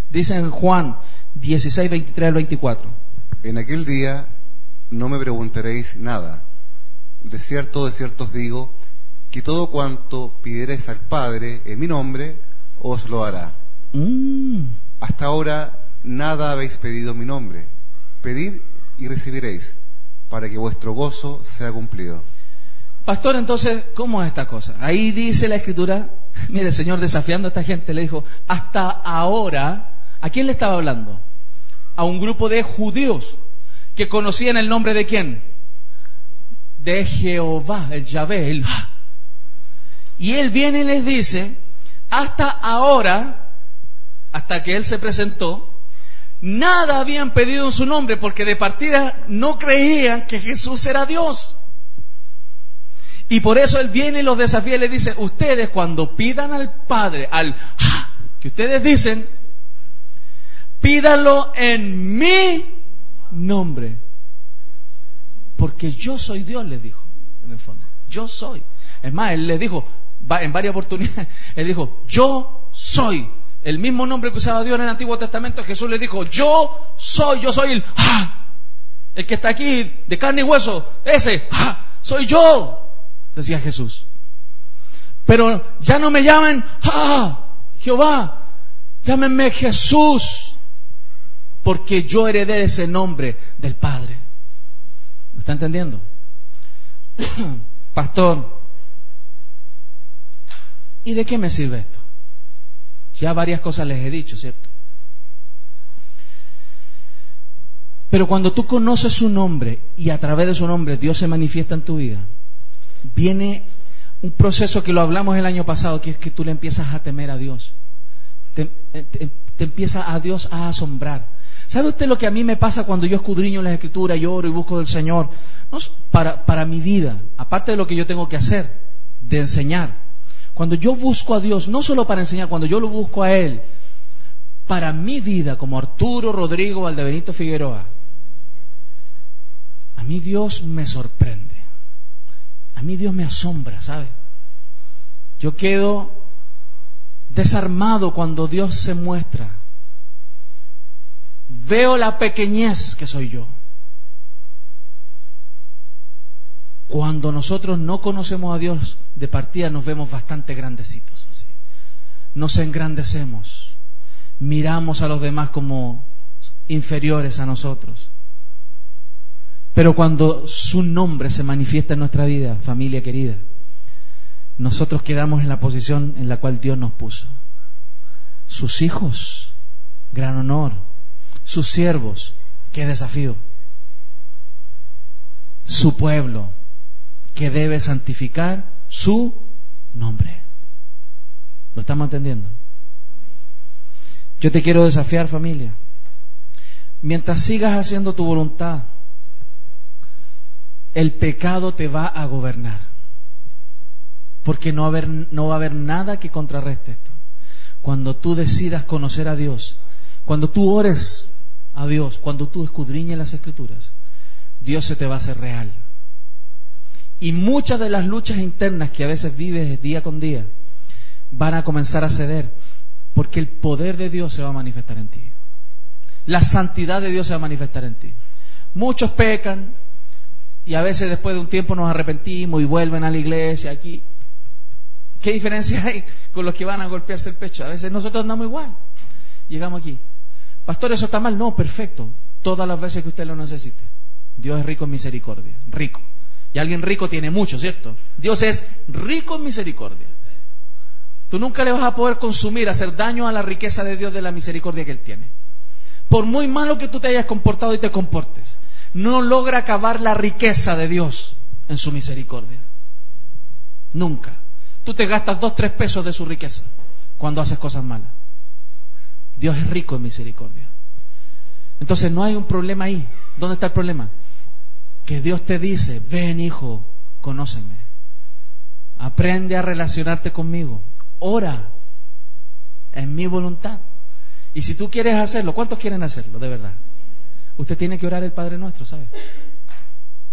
dice en Juan 16, 23 al 24. En aquel día no me preguntaréis nada. De cierto os digo, que todo cuanto pidiereis al Padre en mi nombre, os lo hará. Hasta ahora nada habéis pedido en mi nombre. Pedid y recibiréis, para que vuestro gozo sea cumplido. Pastor, entonces, ¿cómo es esta cosa? Ahí dice la Escritura, mire, el Señor desafiando a esta gente, le dijo, hasta ahora, ¿a quién le estaba hablando? A un grupo de judíos que conocían el nombre de ¿quién? De Jehová, el Yahvé, el... Y Él viene y les dice, hasta ahora, hasta que Él se presentó, nada habían pedido en su nombre, porque de partida no creían que Jesús era Dios. Y por eso Él viene y los desafía y les dice, ustedes cuando pidan al Padre, que ustedes dicen, pídanlo en mi nombre. Porque yo soy Dios, les dijo, en el fondo. Yo soy. Es más, Él les dijo, en varias oportunidades, Él dijo, yo soy. El mismo nombre que usaba Dios en el Antiguo Testamento, Jesús le dijo, yo soy el que está aquí, de carne y hueso, ese, soy yo, decía Jesús. Pero ya no me llamen Jehová, llámenme Jesús, porque yo heredé ese nombre del Padre. ¿Lo está entendiendo? Pastor, ¿y de qué me sirve esto? Ya varias cosas les he dicho, ¿cierto? Pero cuando tú conoces su nombre y a través de su nombre Dios se manifiesta en tu vida, viene un proceso que lo hablamos el año pasado, que es que tú le empiezas a temer a Dios. Te empieza a Dios a asombrar. ¿Sabe usted lo que a mí me pasa cuando yo escudriño las Escrituras y oro y busco del Señor? No, para mi vida, aparte de lo que yo tengo que hacer, de enseñar. Cuando yo busco a Dios, no solo para enseñar, cuando yo lo busco a Él, para mi vida, como Arturo Rodrigo Valdebenito Figueroa, a mí Dios me sorprende. A mí Dios me asombra, ¿sabe? Yo quedo desarmado cuando Dios se muestra. Veo la pequeñez que soy yo. Cuando nosotros no conocemos a Dios, de partida nos vemos bastante grandecitos, así. Nos engrandecemos, miramos a los demás como inferiores a nosotros. Pero cuando su nombre se manifiesta en nuestra vida, familia querida, nosotros quedamos en la posición en la cual Dios nos puso. Sus hijos, gran honor. Sus siervos, qué desafío. Su pueblo, que debe santificar su nombre. ¿Lo estamos entendiendo? Yo te quiero desafiar, familia. Mientras sigas haciendo tu voluntad, el pecado te va a gobernar. Porque no va a haber nada que contrarreste esto. Cuando tú decidas conocer a Dios, cuando tú ores a Dios, cuando tú escudriñes las Escrituras, Dios se te va a hacer real. Y muchas de las luchas internas que a veces vives día con día van a comenzar a ceder, porque el poder de Dios se va a manifestar en ti. La santidad de Dios se va a manifestar en ti. Muchos pecan y a veces después de un tiempo nos arrepentimos y vuelven a la iglesia aquí. ¿Qué diferencia hay con los que van a golpearse el pecho? A veces nosotros andamos igual. Llegamos aquí. Pastor, ¿eso está mal? No, perfecto. Todas las veces que usted lo necesite. Dios es rico en misericordia. Rico. Y alguien rico tiene mucho, ¿cierto? Dios es rico en misericordia. Tú nunca le vas a poder consumir, hacer daño a la riqueza de Dios, de la misericordia que Él tiene. Por muy malo que tú te hayas comportado y te comportes, no logra acabar la riqueza de Dios en su misericordia. Nunca. Tú te gastas 2-3 pesos de su riqueza cuando haces cosas malas. Dios es rico en misericordia. Entonces no hay un problema ahí. ¿Dónde está el problema? que Dios te dice, ven hijo, conóceme, aprende a relacionarte conmigo, ora en mi voluntad. Y si tú quieres hacerlo, ¿cuántos quieren hacerlo de verdad? Usted tiene que orar el Padre Nuestro, ¿sabe?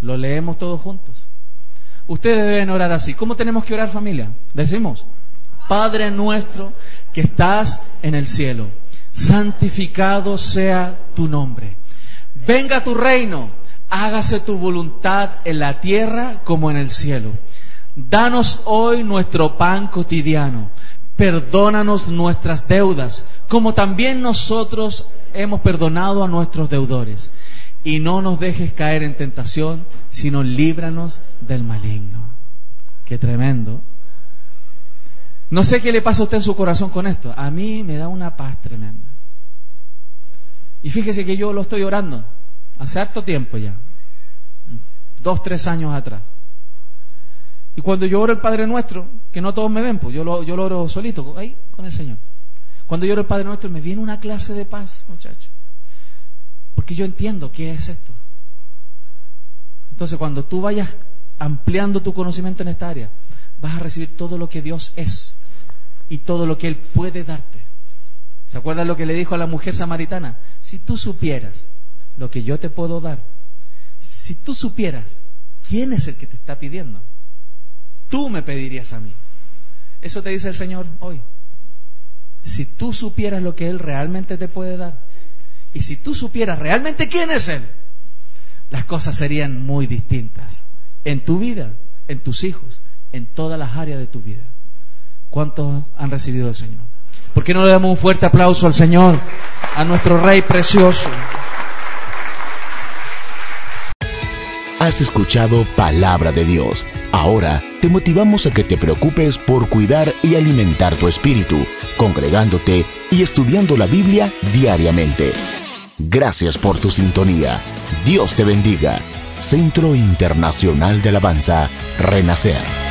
Lo leemos todos juntos. Ustedes deben orar así. ¿Cómo tenemos que orar, familia? Decimos, Padre nuestro que estás en el cielo, santificado sea tu nombre. Venga tu reino, hágase tu voluntad en la tierra como en el cielo. Danos hoy nuestro pan cotidiano. Perdónanos nuestras deudas, como también nosotros hemos perdonado a nuestros deudores. Y no nos dejes caer en tentación, sino líbranos del maligno. Qué tremendo. No sé qué le pasa a usted en su corazón con esto. A mí me da una paz tremenda. Y fíjese que yo lo estoy orando hace harto tiempo ya, 2, 3 años atrás. Y cuando yo oro el Padre Nuestro, que no todos me ven, pues yo lo oro solito, ahí con el Señor. Cuando yo oro el Padre Nuestro me viene una clase de paz, muchachos. Porque yo entiendo qué es esto. Entonces cuando tú vayas ampliando tu conocimiento en esta área, vas a recibir todo lo que Dios es y todo lo que Él puede darte. ¿Se acuerdan lo que le dijo a la mujer samaritana? Si tú supieras lo que yo te puedo dar, si tú supieras quién es el que te está pidiendo, tú me pedirías a mí. Eso te dice el Señor hoy. Si tú supieras lo que Él realmente te puede dar, y si tú supieras realmente quién es Él, las cosas serían muy distintas en tu vida, en tus hijos, en todas las áreas de tu vida. ¿Cuántos han recibido del Señor? ¿Por qué no le damos un fuerte aplauso al Señor, a nuestro Rey precioso? Has escuchado Palabra de Dios. Ahora te motivamos a que te preocupes por cuidar y alimentar tu espíritu, congregándote y estudiando la Biblia diariamente. Gracias por tu sintonía. Dios te bendiga. Centro Internacional de Alabanza, Renacer.